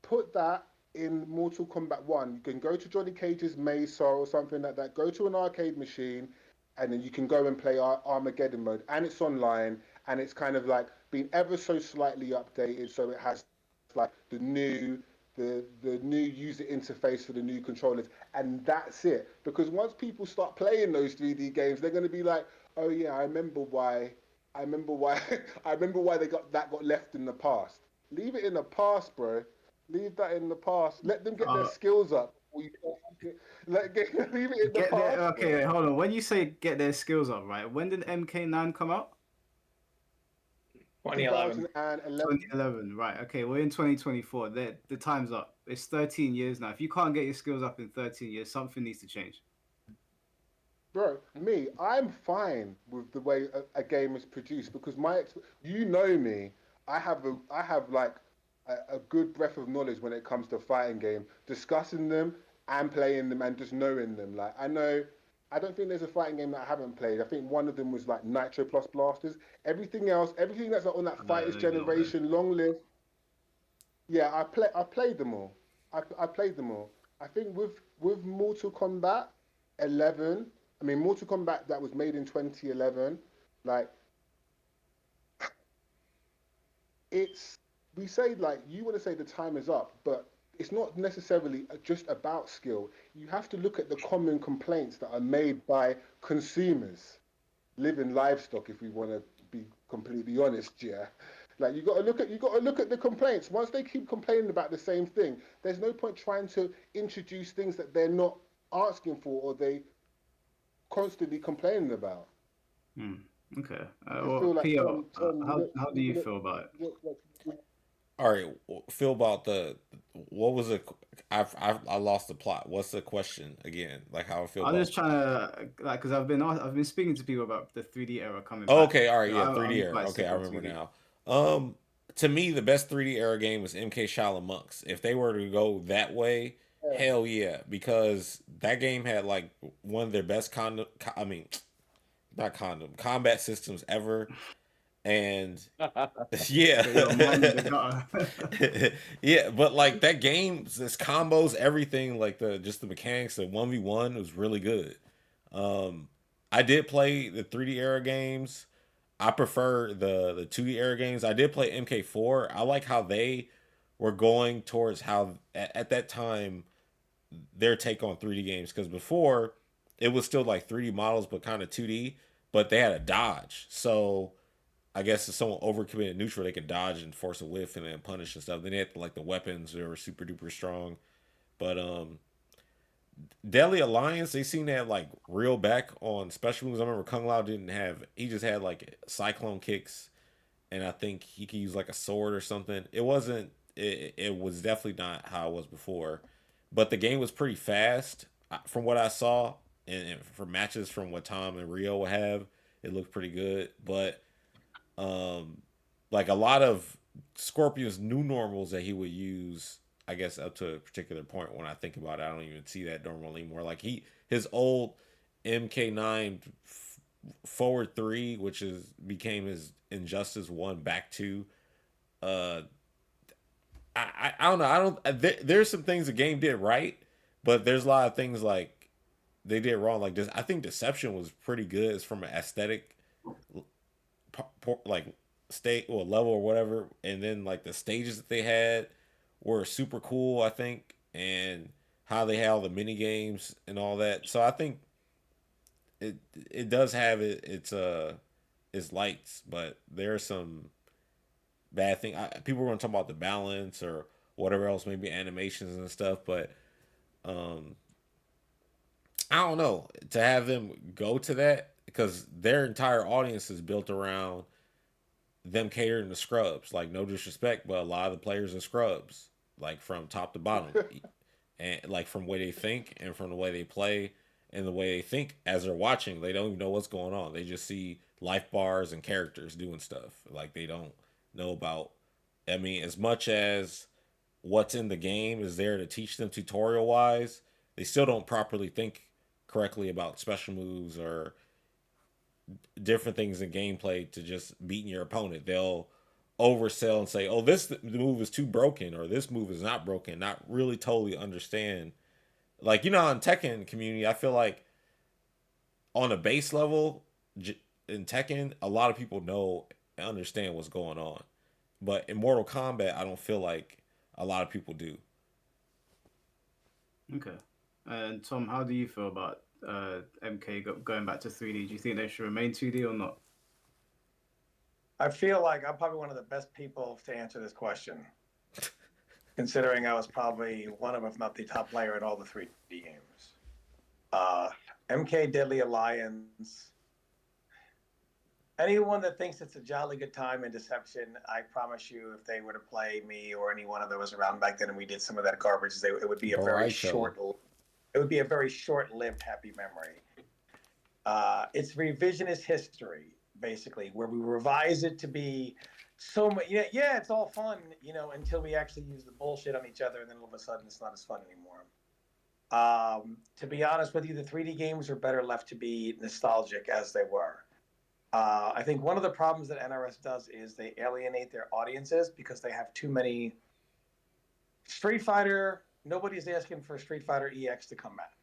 put that in Mortal Kombat 1. You can go to Johnny Cage's Mesa or something like that, go to an arcade machine, and then you can go and play Armageddon mode. And it's online, and it's kind of like been ever so slightly updated, so it has like the new user interface for the new controllers, and that's it. Because once people start playing those 3D games, they're going to be like, oh yeah, I remember why, I remember why got left in the past. Leave it in the past, bro. Leave that in the past. Let them get their Uh, skills up before You don't have to, like, leave it in the Get their past. okay. Wait, hold on. When you say get their skills up, right? When did MK9 come out? 2011. 2011. 2011, right? Okay, we're in 2024. The time's up. It's 13 years now. If you can't get your skills up in 13 years, something needs to change. Bro, I'm fine with the way a game is produced because you know me, I have like a good breadth of knowledge when it comes to fighting game, discussing them and playing them and just knowing them. Like I don't think there's a fighting game that I haven't played. I think one of them was like Nitro Plus Blasters. Everything else, everything that's on that Fighters There you go, man. Generation long list, yeah, I played them all. I played them all. I think with Mortal Kombat 11, I mean Mortal Kombat that was made in 2011, like it's we say like you want to say the time is up, but it's not necessarily just about skill. You have to look at the common complaints that are made by consumers, living livestock, if we want to be completely honest, yeah. Like you got to look at the complaints. Once they keep complaining about the same thing, there's no point trying to introduce things that they're not asking for or they constantly complaining about. Hmm. Okay. I just Well, feel like Pio, Tom, how do you feel about it? All right, Phil, about what was it? I lost the plot. What's the question again? Like how I feel I'm about. just trying to like because I've been speaking to people about the 3D era coming Oh, back. okay, all right, So yeah, 3D I'm era. quite Okay, sick I of remember 2D. now. To me, the best 3D era game was MK Shaolin Monks. If they were to go that way, Yeah. hell yeah, because that game had like one of their best I mean, not combat systems ever, and yeah, Get your money in the gutter. yeah, but like that game, this combos, everything, like the mechanics, the 1v1 was really good. Um, I did play the 3D era games. I prefer the 2D era games. I did play MK4. I like how they were going towards how at that time their take on 3D games, because before it was still like 3D models but kind of 2D, but they had a dodge. So I guess if someone overcommitted neutral, they could dodge and force a whiff and then punish and stuff. Then they had like the weapons that were super duper strong. But Deadly Alliance, they seem to have like real back on special moves. I remember Kung Lao didn't have, he just had like cyclone kicks, and I think he could use like a sword or something. It wasn't, it was definitely not how it was before. But the game was pretty fast from what I saw, and for matches from what Tom and Rio would have, it looked pretty good. But um, like a lot of Scorpion's new normals that he would use, I guess up to a particular point. When I think about it, I don't even see that normal anymore. Like his old MK9 forward three, which is became his Injustice 1 back 2. Uh, I don't know. I don't. There's some things the game did right, but there's a lot of things like they did wrong. Like this, I think Deception was pretty good. It's from an aesthetic like state or level or whatever, and then like the stages that they had were super cool, I think, and how they had all the mini games and all that. So I think it does have its lights, but there are some bad thing. People were going to talk about the balance or whatever else, maybe animations and stuff, but um I don't know, to have them go to that, because their entire audience is built around them catering to scrubs. Like, no disrespect, but a lot of the players are scrubs, like from top to bottom, and like from the way they think and from the way they play and the way they think as they're watching. They don't even know what's going on. They just see life bars and characters doing stuff. Like, they don't know about. I mean, as much as what's in the game is there to teach them tutorial wise, they still don't properly think correctly about special moves or different things in gameplay to just beating your opponent. They'll oversell and say, "Oh, the move is too broken," or "This move is not broken." Not really totally understand. Like, in Tekken community, I feel like on a base level in Tekken, a lot of people know and understand what's going on, but in Mortal Kombat, I don't feel like a lot of people do. Okay. And Tom, how do you feel about MK going back to 3D? Do you think they should remain 2D or not? I feel like I'm probably one of the best people to answer this question. considering I was probably one of, if not the top player at all the 3D games. MK Deadly Alliance. Anyone that thinks it's a jolly good time in Deception, I promise you, if they were to play me or any one of those around back then, and we did some of that garbage, it would be a very short-lived happy memory. It's revisionist history, basically, where we revise it to be so much. Yeah, it's all fun, until we actually use the bullshit on each other, and then all of a sudden it's not as fun anymore. To be honest with you, the 3D games are better left to be nostalgic as they were. I think one of the problems that NRS does is they alienate their audiences because they have too many. Street Fighter, nobody's asking for Street Fighter EX to come back.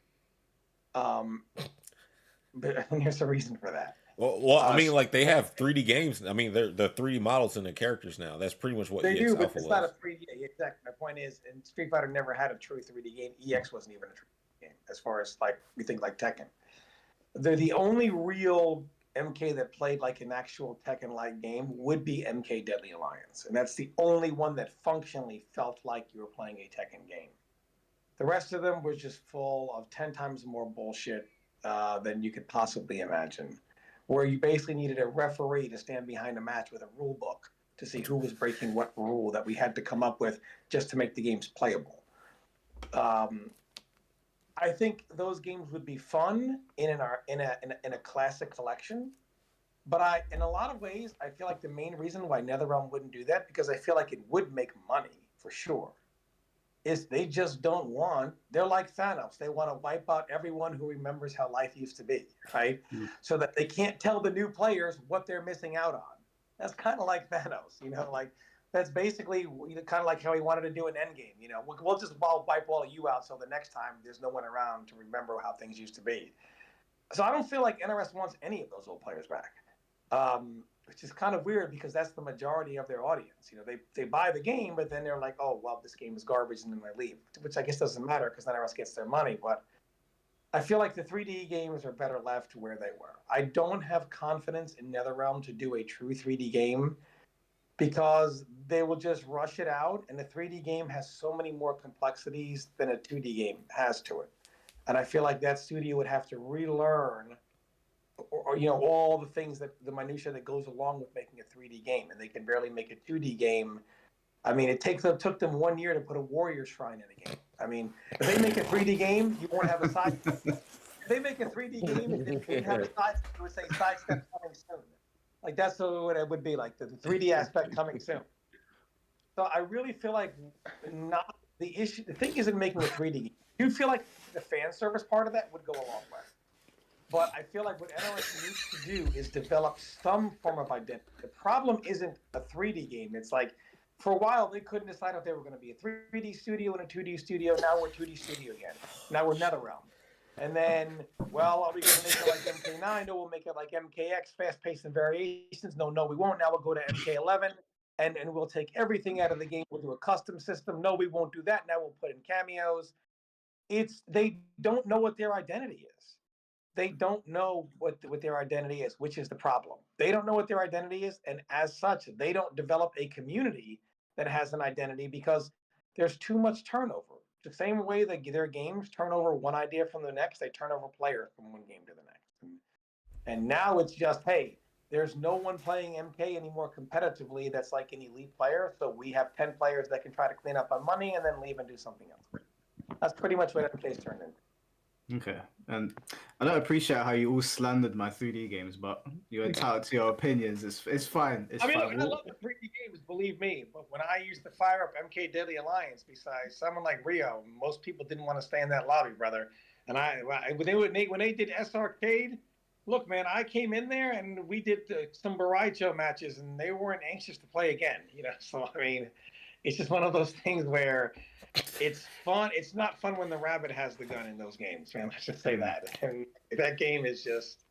But there's a reason for that. Well, I mean, like they have 3D games. I mean, they're 3D models in their characters now. That's pretty much what they EX do, but Alpha it's was. not a 3D. Exactly. My point is, and Street Fighter never had a true 3D game. EX wasn't even a true game as far as like we think like Tekken. They're the only real MK that played like an actual Tekken-like game would be MK Deadly Alliance, and that's the only one that functionally felt like you were playing a Tekken game. The rest of them was just full of 10 times more bullshit than you could possibly imagine, where you basically needed a referee to stand behind a match with a rule book to see who was breaking what rule that we had to come up with just to make the games playable. I think those games would be fun in a classic collection, but in a lot of ways, I feel like the main reason why NetherRealm wouldn't do that, because I feel like it would make money for sure, is they just don't want. They're like Thanos. They want to wipe out everyone who remembers how life used to be, right? So that they can't tell the new players what they're missing out on. That's kind of like Thanos, like. That's basically kind of like how he wanted to do an Endgame. We'll just wipe all of you out so the next time there's no one around to remember how things used to be. So I don't feel like NRS wants any of those old players back, which is kind of weird because that's the majority of their audience. They buy the game, but then they're like, oh, well, this game is garbage, and then they leave, which I guess doesn't matter because NRS gets their money. But I feel like the 3D games are better left where they were. I don't have confidence in NetherRealm to do a true 3D game, because they will just rush it out, and the 3D game has so many more complexities than a 2D game has to it. And I feel like that studio would have to relearn, or all the things the minutia that goes along with making a 3D game, and they can barely make a 2D game. I mean, it took them 1 year to put a warrior shrine in a game. I mean, if they make a 3D game, you won't have a side. If they make a 3D game, it would have a side. It would say sidestep coming soon. Like that's what it would be like, the 3D aspect coming soon. So I really feel like not the issue. The thing isn't making a 3D game. You feel like the fan service part of that would go a long way. But I feel like what NRS needs to do is develop some form of identity. The problem isn't a 3D game. It's like for a while they couldn't decide if they were going to be a 3D studio and a 2D studio. Now we're 2D studio again. Now we're NetherRealm. And then, well, are we going to make it like MK9? No, we'll make it like MKX, fast-paced and variations. No, we won't. Now we'll go to MK11, and we'll take everything out of the game. We'll do a custom system. No, we won't do that. Now we'll put in cameos. They don't know what their identity is. They don't know what their identity is, which is the problem. They don't know what their identity is, and as such, they don't develop a community that has an identity because there's too much turnover. The same way that their games turn over one idea from the next, they turn over players from one game to the next. And now it's just, hey, there's no one playing MK anymore competitively that's like an elite player, so we have 10 players that can try to clean up on money and then leave and do something else. That's pretty much what MK's turned into. Okay, and I don't appreciate how you all slandered my 3D games, but you're entitled to your opinions. It's fine. It's fine. Look, I love the 3D games, believe me. But when I used to fire up MK Deadly Alliance, besides someone like Rio, most people didn't want to stay in that lobby, brother. And when they did S Arcade, look, man, I came in there and we did some Baraicho matches, and they weren't anxious to play again. So I mean, it's just one of those things where it's fun. It's not fun when the rabbit has the gun in those games, man. Let's just say that. And that game is just,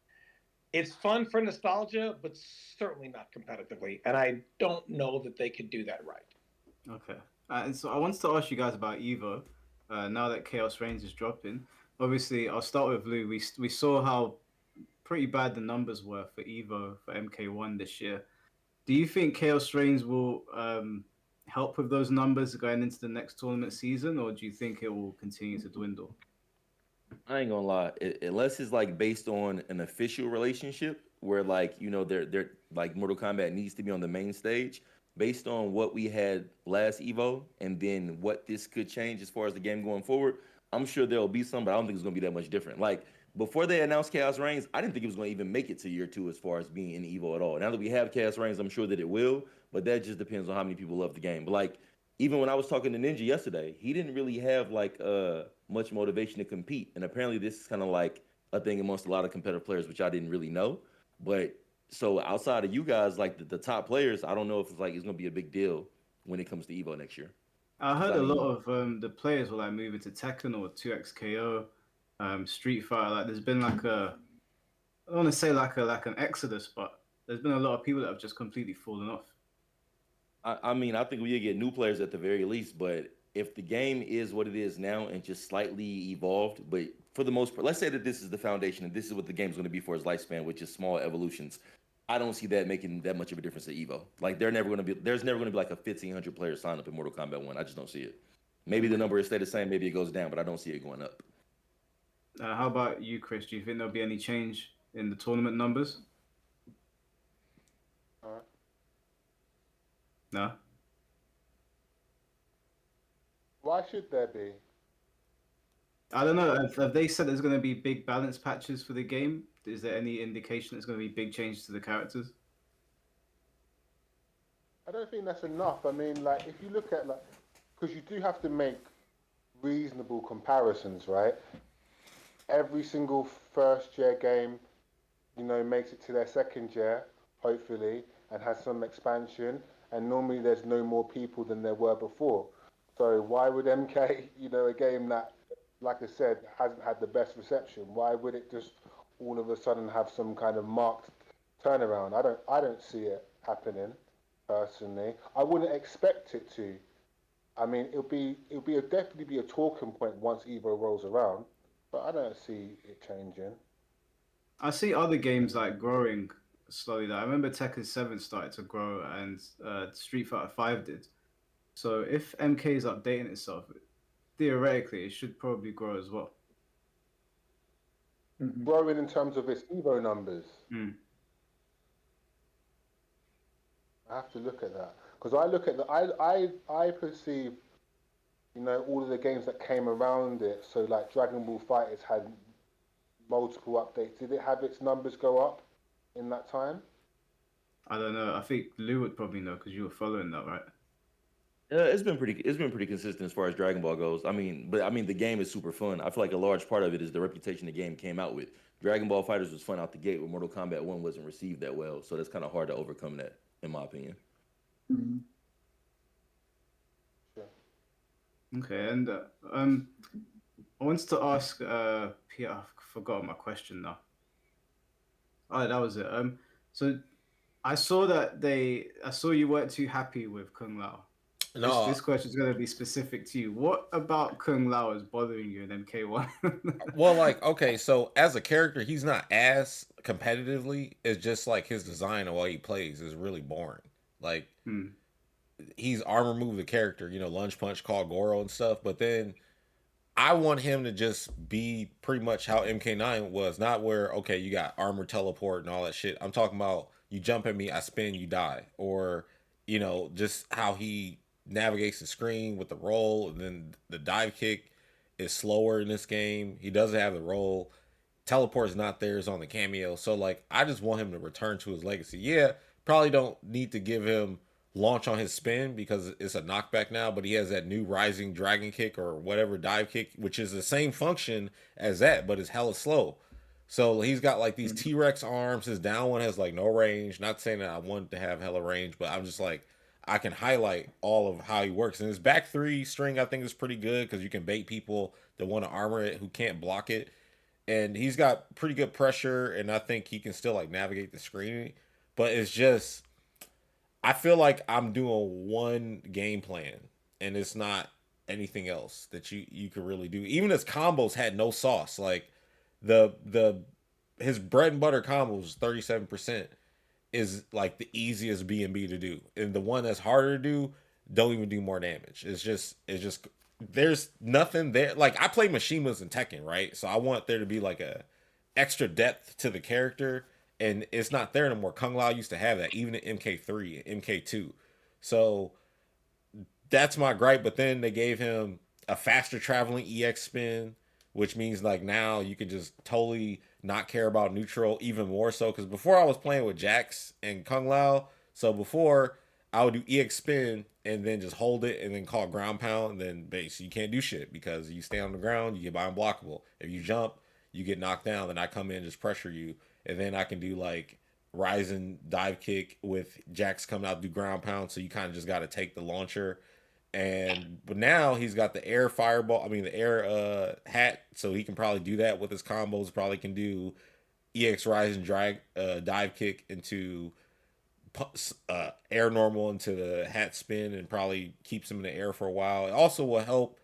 it's fun for nostalgia, but certainly not competitively. And I don't know that they could do that right. Okay. And so I wanted to ask you guys about Evo. Now that Khaos Reigns is dropping, obviously I'll start with Lou. We saw how pretty bad the numbers were for Evo for MK1 this year. Do you think Khaos Reigns will help with those numbers going into the next tournament season, or do you think it will continue to dwindle? I ain't gonna lie, unless it's like based on an official relationship where like they're like Mortal Kombat needs to be on the main stage. Based on what we had last Evo, and then what this could change as far as the game going forward, I'm sure there'll be some, but I don't think it's gonna be that much different. Like before they announced Chaos Reigns, I didn't think it was gonna even make it to year 2 as far as being in Evo at all. Now that we have Chaos Reigns, I'm sure that it will, but that just depends on how many people love the game. But like even when I was talking to Ninja yesterday, he didn't really have like much motivation to compete. And apparently this is kind of like a thing amongst a lot of competitive players, which I didn't really know. But so outside of you guys, like the top players, I don't know if it's gonna be a big deal when it comes to Evo next year. I heard a lot of the players were like moving to Tekken or 2XKO, Street Fighter. Like there's been like I don't want to say like an exodus, but there's been a lot of people that have just completely fallen off. I mean, I think we get new players at the very least, but if the game is what it is now and just slightly evolved, but for the most part, let's say that this is the foundation and this is what the game's going to be for its lifespan, which is small evolutions. I don't see that making that much of a difference at Evo. Like there's never going to be like a 1,500 player sign up in Mortal Kombat 1. I just don't see it. Maybe the number is stay the same, maybe it goes down, but I don't see it going up. How about you, Chris? Do you think there'll be any change in the tournament numbers? No. Why should there be? I don't know. Have they said there's going to be big balance patches for the game? Is there any indication there's going to be big changes to the characters? I don't think that's enough. I mean, like, if you look at, like, because you do have to make reasonable comparisons, right? Every single first-year game, makes it to their second year, hopefully, and has some expansion. And normally there's no more people than there were before. So why would MK, a game that, like I said, hasn't had the best reception, why would it just all of a sudden have some kind of marked turnaround? I don't see it happening personally. I wouldn't expect it to. I mean, it'll definitely be a talking point once Evo rolls around, but I don't see it changing. I see other games like growing slowly. I remember Tekken 7 started to grow, and Street Fighter 5 did. So if MK is updating itself, theoretically, it should probably grow as well. Growing in terms of its Evo numbers. I have to look at that because I look at I perceive, all of the games that came around it. So like Dragon Ball FighterZ had multiple updates. Did it have its numbers go up in that time? I don't know. I think Lou would probably know because you were following that, right? It's been pretty consistent as far as Dragon Ball goes. I mean, the game is super fun. I feel like a large part of it is the reputation the game came out with. Dragon Ball FighterZ was fun out the gate, where Mortal Kombat 1 wasn't received that well. So that's kind of hard to overcome that, in my opinion. Mm-hmm. Sure. Okay, and I wanted to ask Peter. I forgot my question now. Oh, that was it. So I saw you weren't too happy with Kung Lao. No, this question is going to be specific to you. What about Kung Lao is bothering you in MK1? well, like, okay, so as a character, he's not as competitively. It's just like his design and what he plays is really boring. Like, he's armor move the character, lunge punch, call Goro and stuff. But then I want him to just be pretty much how MK9 was, not where, okay, you got armor teleport and all that shit. I'm talking about you jump at me, I spin, you die. Or, just how he navigates the screen with the roll, and then the dive kick is slower in this game. He doesn't have the roll. Teleport's not there, it's on the cameo. So like I just want him to return to his legacy. Yeah, probably don't need to give him launch on his spin because it's a knockback now, but he has that new rising dragon kick or whatever dive kick, which is the same function as that, but it's hella slow. So he's got like these T-Rex arms. His down one has like no range. Not saying that I want to have hella range, but I'm just like, I can highlight all of how he works. And his back three string, I think, is pretty good because you can bait people that want to armor it who can't block it. And he's got pretty good pressure, and I think he can still like navigate the screen. But it's just, I feel like I'm doing one game plan, and it's not anything else that you could really do. Even his combos had no sauce. Like his bread and butter combos, 37%. Is like the easiest B&B to do. And the one that's harder to do, don't even do more damage. It's just there's nothing there. Like I play Mishimas and Tekken, right? So I want there to be like a extra depth to the character, and it's not there anymore. Kung Lao used to have that, even in MK3 and MK2. So that's my gripe. But then they gave him a faster traveling EX spin, which means like now you can just totally not care about neutral even more so. Because before I was playing with Jax and Kung Lao, so before I would do EX spin and then just hold it and then call ground pound and then base. You can't do shit because you stay on the ground, you get by unblockable. If you jump, you get knocked down. Then I come in and just pressure you, and then I can do like Ryzen dive kick with Jax coming out do ground pound. So you kind of just got to take the launcher. But now he's got the air fireball. I mean the air hat, so he can probably do that with his combos. Probably can do EX Ryzen dive kick into air normal into the hat spin, and probably keeps him in the air for a while. It also will help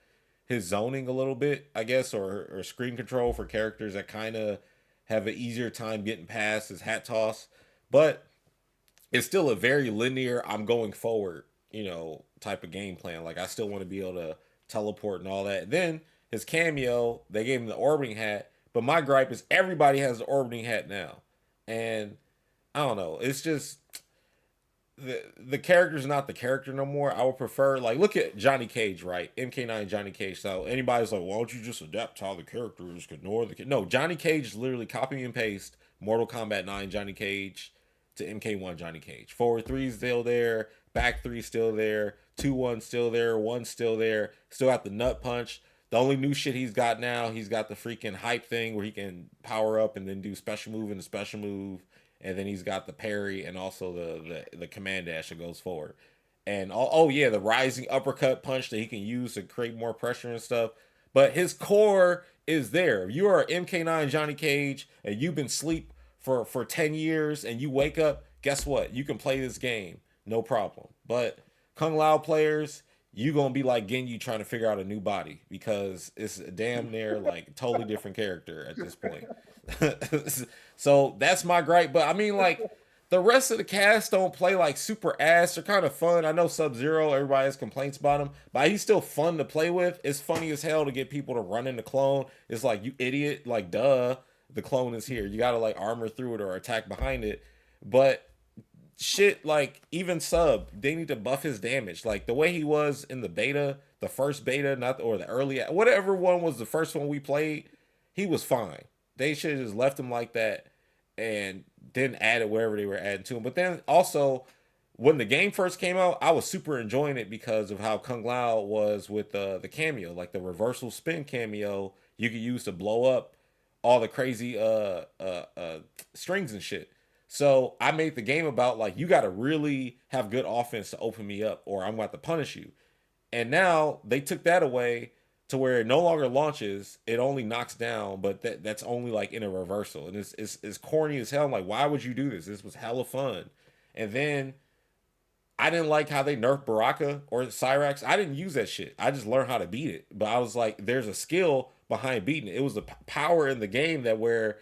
his zoning a little bit, I guess, or screen control for characters that kind of have an easier time getting past his hat toss. But it's still a very linear, I'm going forward, type of game plan. Like I still want to be able to teleport and all that. Then his cameo, they gave him the orbiting hat, but my gripe is everybody has the orbiting hat now. And I don't know, it's just the character's not the character no more. I would prefer, like, look at Johnny Cage, right? MK9 Johnny Cage. So anybody's like, why don't you just adapt to how the character is? No, Johnny Cage is literally copy and paste Mortal Kombat 9 Johnny Cage to MK1 Johnny Cage. Forward 3 is still there, back 3 still there, 2-1 still there, 1 still there, still got the nut punch. The only new shit he's got now, he's got the freaking hype thing where he can power up and then do special move and a special move. And then he's got the parry and also the command dash that goes forward. And the rising uppercut punch that he can use to create more pressure and stuff. But his core is there. If you are MK9 Johnny Cage and you've been asleep for 10 years and you wake up, guess what? You can play this game. No problem. But Kung Lao players, you gonna be like Ginyu trying to figure out a new body because it's a damn near like totally different character at this point. So that's my gripe. But I mean, like, the rest of the cast don't play like super ass. They're kind of fun. I know Sub-Zero, everybody has complaints about him, but he's still fun to play with. It's funny as hell to get people to run into clone. It's like, you idiot, like, duh, the clone is here. You gotta like armor through it or attack behind it. But shit, like, even Sub, they need to buff his damage. Like the way he was in the beta, the first beta, or the early, whatever one was the first one we played, he was fine. They should have just left him like that and then added wherever they were adding to him. But then also, when the game first came out, I was super enjoying it because of how Kung Lao was with the cameo, like the reversal spin cameo you could use to blow up all the crazy strings and shit. So I made the game about, like, you got to really have good offense to open me up or I'm going to punish you. And now they took that away to where it no longer launches, it only knocks down, but that's only like in a reversal. And it's corny as hell. I'm like, why would you do this? This was hella fun. And then I didn't like how they nerfed Baraka or Cyrax. I didn't use that shit. I just learned how to beat it. But I was like, there's a skill behind beating it. It was the power in the game that where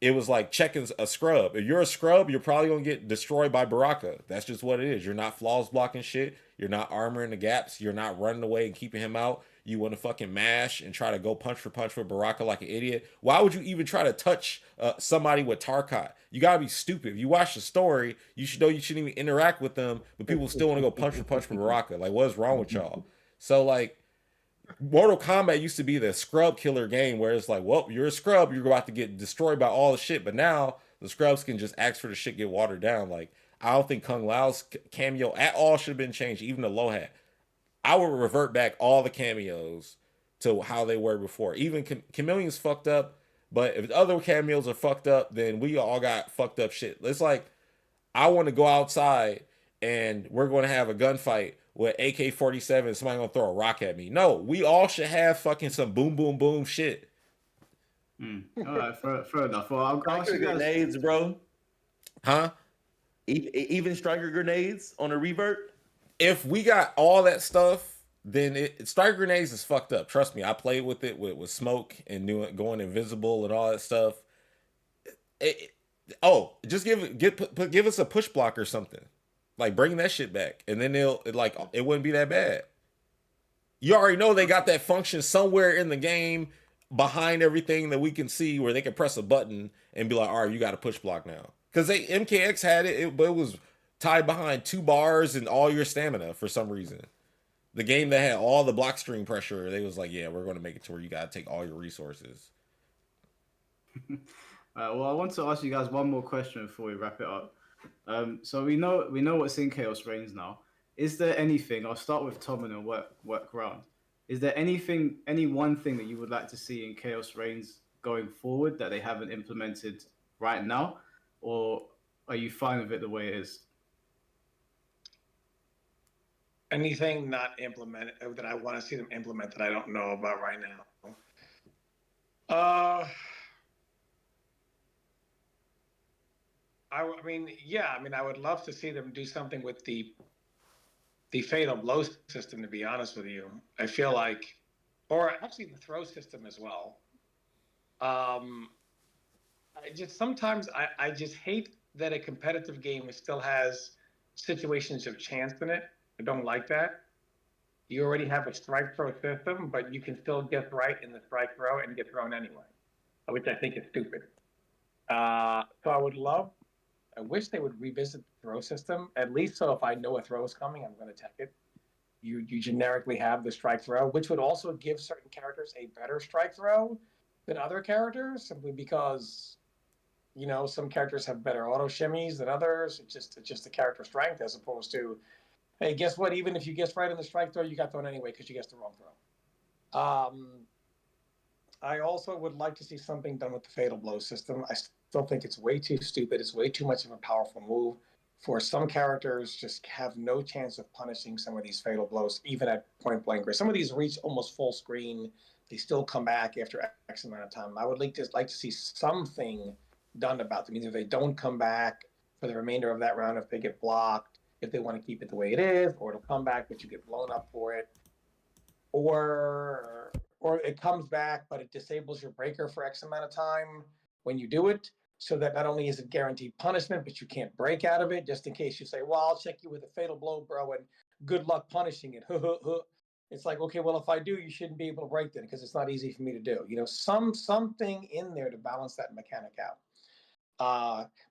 it was like checking a scrub. If you're a scrub, you're probably going to get destroyed by Baraka. That's just what it is. You're not flaws blocking shit. You're not armoring the gaps. You're not running away and keeping him out. You want to fucking mash and try to go punch for punch with Baraka like an idiot. Why would you even try to touch somebody with Tarkat? You gotta be stupid. If you watch the story, you should know you shouldn't even interact with them, but people still want to go punch for punch for Baraka. Like, what is wrong with y'all? So, like, Mortal Kombat used to be the scrub killer game where it's like, well, you're a scrub, you're about to get destroyed by all the shit. But now the scrubs can just ask for the shit get watered down. Like, I don't think Kung Lao's cameo at all should have been changed, even the low hat. I would revert back all the cameos to how they were before. Even Chameleon's fucked up, but if other cameos are fucked up, then we all got fucked up shit. It's like, I want to go outside and we're going to have a gunfight with AK-47 and somebody going to throw a rock at me. No, we all should have fucking some boom, boom, boom shit. All right, fair enough. Well, I'll ask you guys. Grenades, bro. Huh? Even striker grenades on a revert? If we got all that stuff, then Striker Grenades is fucked up. Trust me, I played with it with smoke and knew it going invisible and all that stuff. Just give us a push block or something. Like bring that shit back, and then it wouldn't be that bad. You already know they got that function somewhere in the game behind everything that we can see where they can press a button and be like, all right, you got to push block now. Because MKX had it, but it was tied behind 2 bars and all your stamina for some reason. The game that had all the block string pressure, they was like, yeah, we're going to make it to where you got to take all your resources. Well, I want to ask you guys one more question before we wrap it up. So we know what's in Chaos Reigns now. Is there anything? I'll start with Tom and then work around. Is there any one thing that you would like to see in Chaos Reigns going forward that they haven't implemented right now, or are you fine with it the way it is? Anything not implemented that I want to see them implement that I don't know about right now. I mean, I would love to see them do something with the fatal blow system, to be honest with you. I feel like, or actually the throw system as well. Sometimes I just hate that a competitive game still has situations of chance in it. I don't like that. You already have a strike throw system, but you can still get right in the strike throw and get thrown anyway, which I think is stupid. So I wish they would revisit the throw system, at least so if I know a throw is coming, I'm going to take it. You generically have the strike throw, which would also give certain characters a better strike throw than other characters, simply because, some characters have better auto shimmies than others. It's just the character strength, as opposed to, hey, guess what? Even if you guess right in the strike throw, you got thrown anyway because you guessed the wrong throw. I also would like to see something done with the fatal blow system. I still think it's way too stupid. It's way too much of a powerful move. For some characters, just have no chance of punishing some of these fatal blows, even at point blank. Some of these reach almost full screen. They still come back after X amount of time. I would like to see something done about them. Either they don't come back for the remainder of that round if they get blocked, if they want to keep it the way it is, or it'll come back but you get blown up for it, or it comes back but it disables your breaker for X amount of time when you do it, so that not only is it guaranteed punishment, but you can't break out of it, just in case you say, well, I'll check you with a fatal blow, bro, and good luck punishing it. It's like, okay, well, if I do, you shouldn't be able to break that because it's not easy for me to do. Something in there to balance that mechanic out.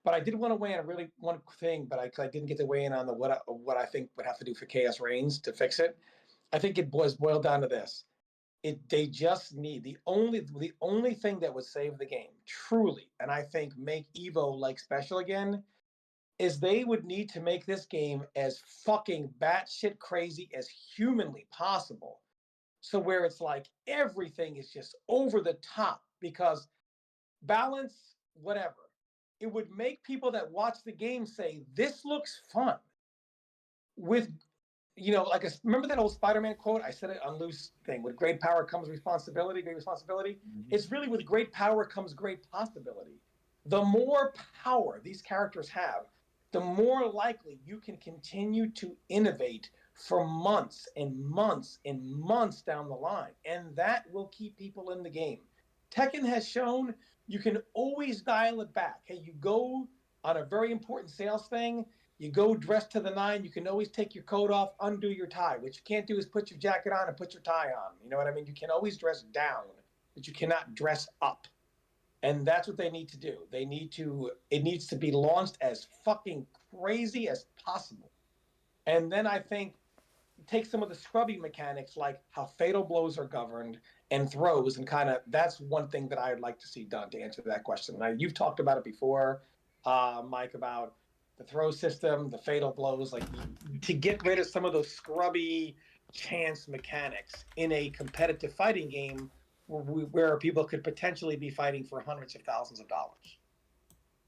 But I did want to weigh in one thing, but I didn't get to weigh in on what I think would have to do for Chaos Reigns to fix it. I think it boiled down to this. They just need the only thing that would save the game truly, and I think make Evo like special again, is they would need to make this game as fucking batshit crazy as humanly possible. So where it's like everything is just over the top, because balance, whatever. It would make people that watch the game say, this looks fun. With, remember that old Spider-Man quote? I said it on Loose thing. With great power comes responsibility, great responsibility. Mm-hmm. It's really with great power comes great possibility. The more power these characters have, the more likely you can continue to innovate for months and months and months down the line. And that will keep people in the game. Tekken has shown you can always dial it back. Hey, you go on a very important sales thing, you go dressed to the nine, you can always take your coat off, undo your tie. What you can't do is put your jacket on and put your tie on. You know what I mean? You can always dress down, but you cannot dress up. And that's what they need to do. It needs to be launched as fucking crazy as possible. And then I think take some of the scrubby mechanics, like how fatal blows are governed and throws, and that's one thing that I'd like to see done to answer that question. Now, you've talked about it before, Mike, about the throw system, the fatal blows, like to get rid of some of those scrubby chance mechanics in a competitive fighting game where people could potentially be fighting for hundreds of thousands of dollars.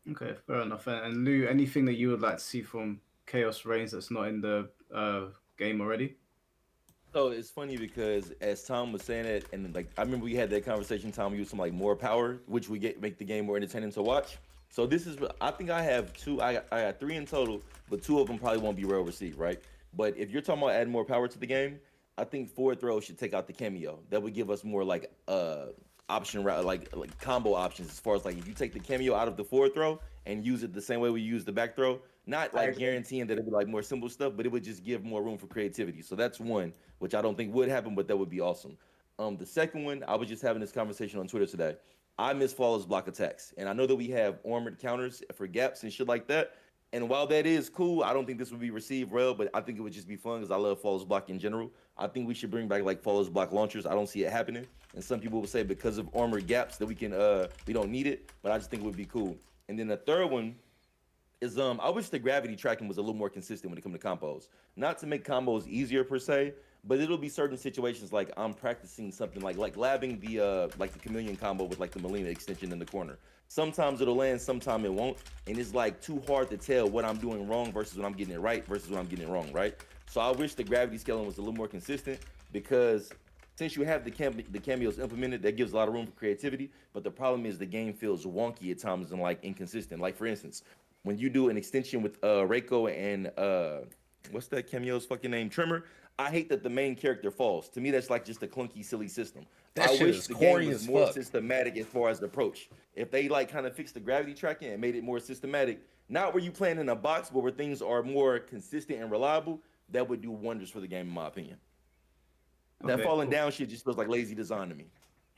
Okay, fair enough. And Lou, anything that you would like to see from Chaos Reigns that's not in the game already? So it's funny because as Tom was saying it, and I remember we had that conversation, Tom used some more power, which would make the game more entertaining to watch. So I think I have two. I got 3 in total, but 2 of them probably won't be well received, right? But if you're talking about adding more power to the game, I think forward throw should take out the cameo. That would give us more option like combo options, as far as if you take the cameo out of the forward throw and use it the same way we use the back throw, Not I like agree. guaranteeing that it'd be like more simple stuff, but it would just give more room for creativity. So that's one, which I don't think would happen, but that would be awesome. The second one, I was just having this conversation on Twitter today. I miss flawless block attacks, and I know that we have armored counters for gaps and shit like that. And while that is cool, I don't think this would be received well, but I think it would just be fun because I love flawless block in general. I think we should bring back like flawless block launchers. I don't see it happening, and some people will say because of armored gaps that we don't need it, but I just think it would be cool. And then the third one is I wish the gravity tracking was a little more consistent when it comes to combos. Not to make combos easier per se, but it'll be certain situations like I'm practicing something like labbing the chameleon combo with like the Melina extension in the corner. Sometimes it'll land, sometimes it won't, and it's like too hard to tell what I'm doing wrong versus when I'm getting it right versus when I'm getting it wrong, right? So I wish the gravity scaling was a little more consistent because since you have the cameos implemented, that gives a lot of room for creativity. But the problem is the game feels wonky at times and like inconsistent. Like for instance, when you do an extension with Reiko and what's that cameo's fucking name? Trimmer. I hate that the main character falls. To me, that's like just a clunky, silly system. That I shit wish is the game corny was as more fuck. systematic as far as the approach. If they like kind of fixed the gravity tracking and made it more systematic, not where you playing in a box, but where things are more consistent and reliable, that would do wonders for the game, in my opinion. That Okay, falling cool. down shit just feels like lazy design to me.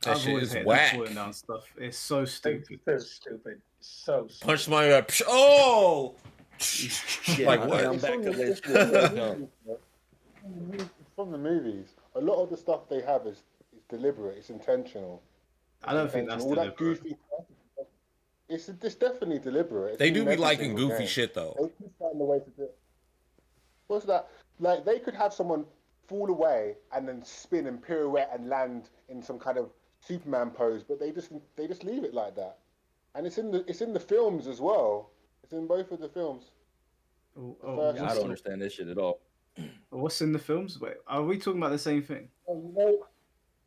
That I've shit always is hated that whack. falling down stuff. It's so It's stupid. so stupid. So stupid. Punch my oh. Yeah, Like and what? I'm It's back from to the, that it's shit. from the That's dumb. movies, bro. It's from the movies. A lot of the stuff they have is deliberate. It's intentional. I don't think that's All that deliberate. goofy stuff. It's definitely deliberate. It's They in do be every liking single goofy game. shit though. They could find a way to do it. What's that? Like they could have someone fall away and then spin and pirouette and land in some kind of Superman pose, but they just leave it like that. And it's in the films as well. It's in both of the films. Yeah, I don't understand this shit at all. What's in the films? Wait, are we talking about the same thing? You know,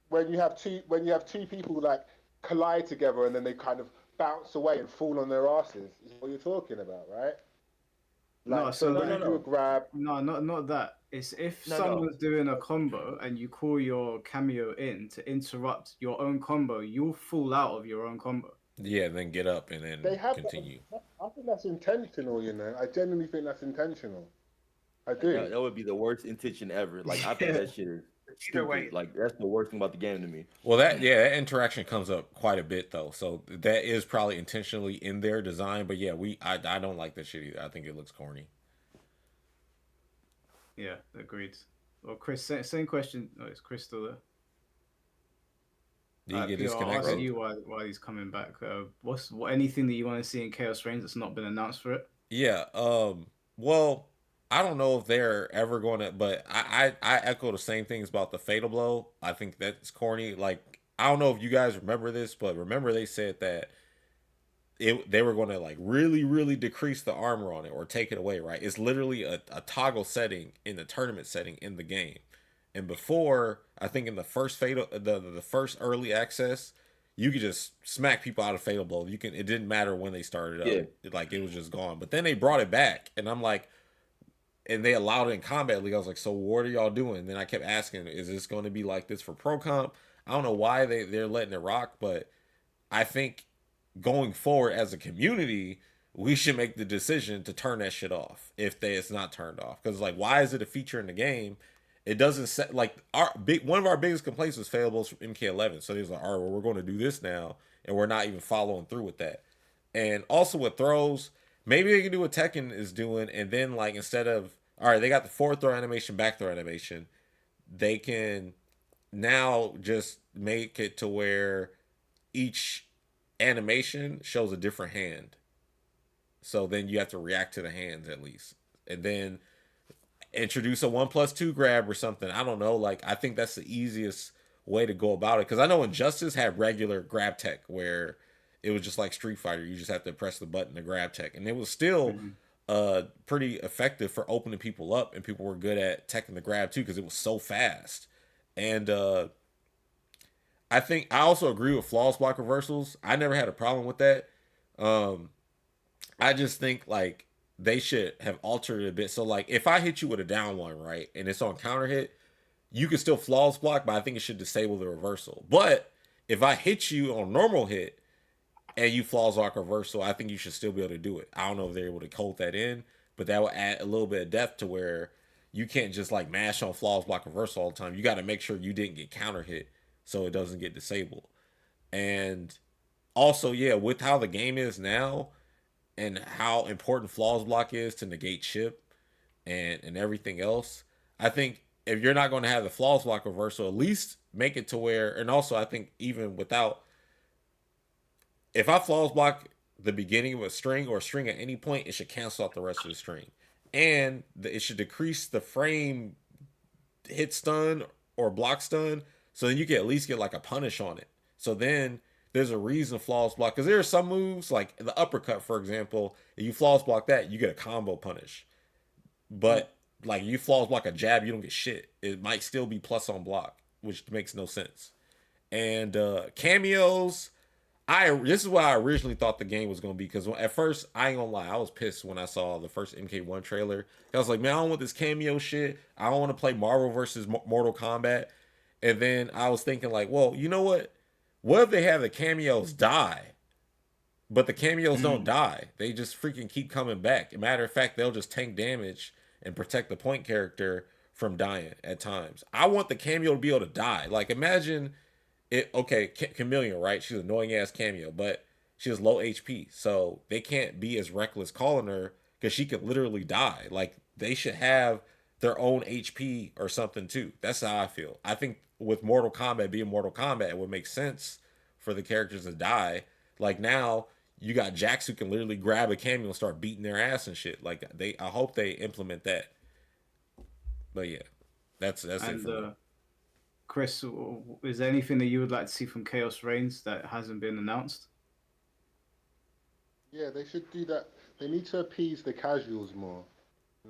when you have two people like collide together and then they kind of bounce away and fall on their asses is what you're talking about, right? Like, No, so when like, you do a grab, no, not that. It's if No, someone's doing a combo and you call your cameo in to interrupt your own combo, you'll fall out of your own combo. Yeah, then get up and then they have continue. I think that's intentional, you know. I genuinely think that's intentional. I do. That would be the worst intention ever. Like I think that shit is Either way. stupid. Like that's the worst thing about the game to me. Well, that interaction comes up quite a bit though, so that is probably intentionally in their design. But yeah, I don't like that shit either. I think it looks corny. Yeah, agreed. Well, Chris, same question. Oh, is Chris still there? Do you get Pio, I'll disconnected? ask you why he's coming back. What's anything that you want to see in Chaos Reigns that's not been announced for it? Yeah. Well, I don't know if they're ever going to, but I echo the same things about the Fatal Blow. I think that's corny. Like I don't know if you guys remember this, but remember they said that they were going to like really decrease the armor on it or take it away. Right? It's literally a toggle setting in the tournament setting in the game. And before, I think in the first the first early access, you could just smack people out of Fatal Blow. It didn't matter when they started up. Yeah. Like it was just gone. But then they brought it back, and I'm like, and they allowed it in Combat League. I was like, so what are y'all doing? And then I kept asking, is this going to be like this for Pro Comp? I don't know why they're letting it rock, but I think going forward as a community, we should make the decision to turn that shit off if it's not turned off. Because like, why is it a feature in the game? It doesn't set like one of our biggest complaints was failables from MK11. So he was like, all right, well, we're going to do this now, and we're not even following through with that. And also with throws, maybe they can do what Tekken is doing, and then like instead of all right, they got the forward throw animation, back throw animation, they can now just make it to where each animation shows a different hand. So then you have to react to the hands at least, and then introduce a 1+2 grab or something. I don't know. Like I think that's the easiest way to go about it, because I know Injustice had regular grab tech where it was just like Street Fighter. You just have to press the button to grab tech, and it was still pretty effective for opening people up, and people were good at teching the grab too because it was so fast. And I think I also agree with flawless block reversals. I never had a problem with that. I just think like they should have altered it a bit. So like if I hit you with a down one, right, and it's on counter hit, you can still flawless block, but I think it should disable the reversal. But if I hit you on normal hit and you flawless block reversal, I think you should still be able to do it. I don't know if they're able to code that in, but that will add a little bit of depth to where you can't just like mash on flawless block reversal all the time. You got to make sure you didn't get counter hit so it doesn't get disabled. And also, yeah, with how the game is now and how important flawless block is to negate chip and everything else, I think if you're not going to have the flawless block reversal, at least make it to where, and also I think even without, if I flawless block the beginning of a string or a string at any point, it should cancel out the rest of the string. And it should decrease the frame hit stun or block stun, so then you can at least get like a punish on it. So then there's a reason flawless block, because there are some moves like the uppercut, for example. If you flawless block that, you get a combo punish. But like you flawless block a jab, you don't get shit. It might still be plus on block, which makes no sense. And cameos, this is what I originally thought the game was gonna be, because at first I ain't gonna lie, I was pissed when I saw the first MK1 trailer. I was like, man, I don't want this cameo shit. I don't want to play Marvel versus Mortal Kombat. And then I was thinking like, well, you know what? What if they have the cameos die? But the cameos don't die. They just freaking keep coming back. Matter of fact, they'll just tank damage and protect the point character from dying at times. I want the cameo to be able to die. Like imagine it. Okay, Chameleon, right? She's an annoying ass cameo, but she has low HP, so they can't be as reckless calling her because she could literally die. Like they should have their own HP or something too. That's how I feel. I think with Mortal Kombat being Mortal Kombat, it would make sense for the characters to die. Like now, you got Jax who can literally grab a cameo and start beating their ass and shit. Like I hope they implement that. But yeah, that's it for me. Chris, is there anything that you would like to see from Khaos Reigns that hasn't been announced? Yeah, they should do that. They need to appease the casuals more.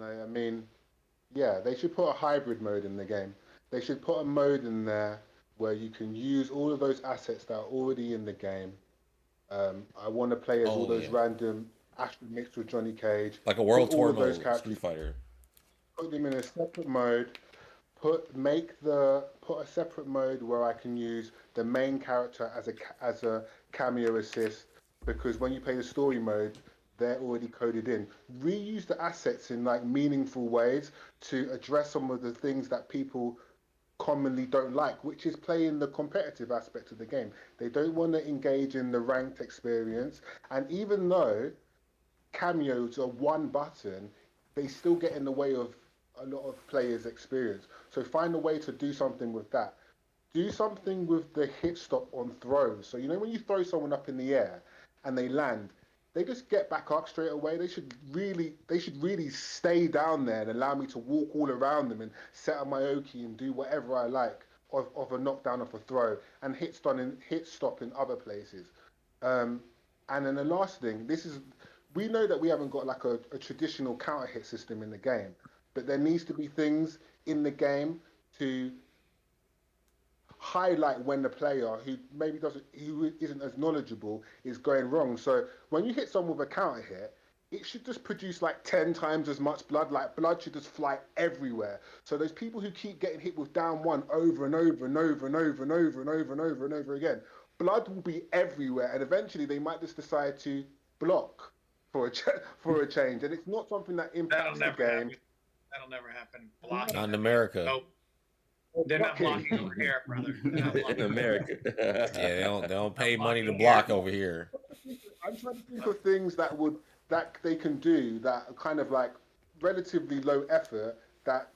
I mean, yeah, they should put a hybrid mode in the game. They should put a mode in there where you can use all of those assets that are already in the game. I want to play as all those random Ashton mixed with Johnny Cage. Like a world tour mode, Street Fighter. Put them in a separate mode. Put a separate mode where I can use the main character as a cameo assist, because when you play the story mode, they're already coded in. Reuse the assets in like meaningful ways to address some of the things that people commonly don't like, which is playing the competitive aspect of the game. They don't want to engage in the ranked experience, and even though cameos are one button, they still get in the way of a lot of players' experience. So find a way to do something with that. Do something with the hit stop on throws. So you know when you throw someone up in the air and they land, they just get back up straight away. They should really stay down there and allow me to walk all around them and set up my Oki and do whatever I like of a knockdown off a throw and hit stop in other places. And then the last thing, we know that we haven't got like a traditional counter hit system in the game, but there needs to be things in the game to highlight when the player who isn't as knowledgeable is going wrong. So when you hit someone with a counter hit, it should just produce like 10 times as much blood. Like blood should just fly everywhere. So those people who keep getting hit with down one over and over and over and over and over and over and over and over again, blood will be everywhere, and eventually they might just decide to block for a change. And it's not something that impacts the game. That'll never happen. Blocking. Not in America. Nope. They're not blocking over here, brother. In America. Yeah, they don't pay money to block over here. I'm trying to think of things that they can do that are kind of like relatively low effort, that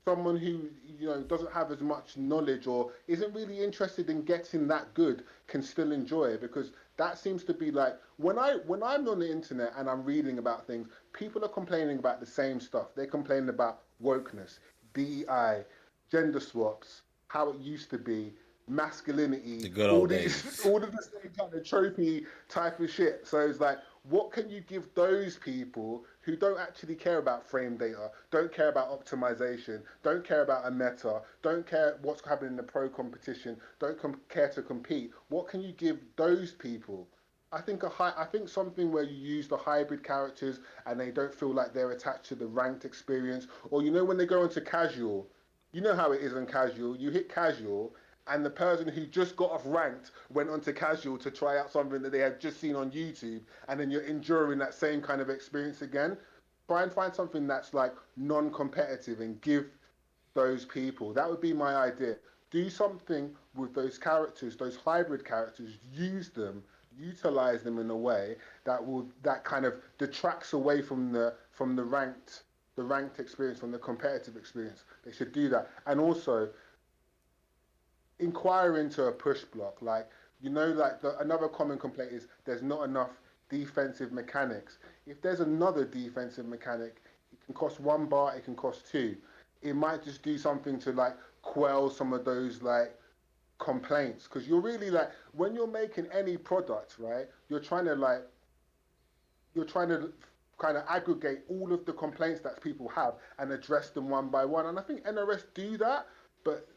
someone who doesn't have as much knowledge or isn't really interested in getting that good can still enjoy it, because that seems to be like when I'm on the internet and I'm reading about things, people are complaining about the same stuff. They're complaining about wokeness, DEI, gender swaps, how it used to be, masculinity, the good old days. all of the same kind of tropey type of shit. So it's like, what can you give those people who don't actually care about frame data, don't care about optimization, don't care about a meta, don't care what's happening in the pro competition, don't care to compete? What can you give those people? I think something where you use the hybrid characters and they don't feel like they're attached to the ranked experience, or when they go into casual, you know how it is on casual. You hit casual, and the person who just got off ranked went onto casual to try out something that they had just seen on YouTube, and then you're enduring that same kind of experience again. Try and find something that's like non-competitive and give those people. That would be my idea. Do something with those characters, those hybrid characters. Use them, utilize them in a way that kind of detracts away from the ranked experience, from the competitive experience. They should do that, and also inquire into a push block. Like, like another common complaint is there's not enough defensive mechanics. If there's another defensive mechanic, it can cost 1 bar, it can cost 2. It might just do something to like quell some of those like complaints, because you're really like, when you're making any product, right, you're trying to kind of aggregate all of the complaints that people have and address them one by one. And I think NRS do that, but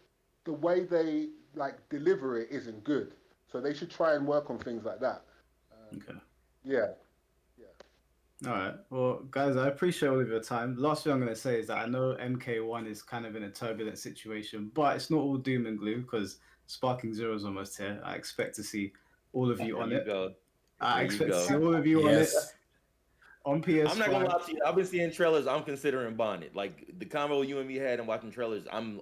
the way they like deliver it isn't good. So they should try and work on things like that. Okay. Yeah. All right. Well, guys, I appreciate all of your time. Last thing I'm going to say is that I know MK1 is kind of in a turbulent situation, but it's not all doom and gloom because Sparking Zero is almost here. I expect to see all of you on it. I expect to see all of you on it on PS5. I'm not gonna lie to you. I've been seeing trailers. I'm considering buying it. Like the convo you and me had and watching trailers, I'm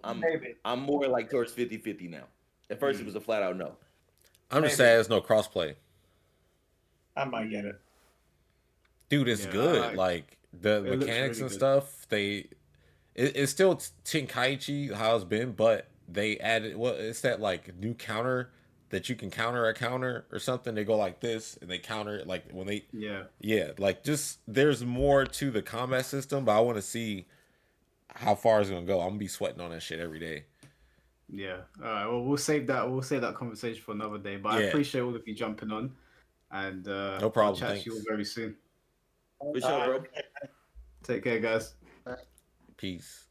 more like towards 50-50 now. At first, it was a flat out no. I'm just sad there's no crossplay. I might get it. Dude, it's good. Like the mechanics and stuff. It's still Tenkaichi how it's been, but they added it's that like new counter that you can counter a counter or something. They go like this and they counter it like when they like just there's more to the combat system, but I want to see how far it's gonna go. I'm gonna be sweating on that shit every day. Yeah. All right. Well, we'll save that conversation for another day. But I appreciate all of you jumping on, and no problem. I'll chat to you all very soon. For sure, bro. Take care, guys. Peace.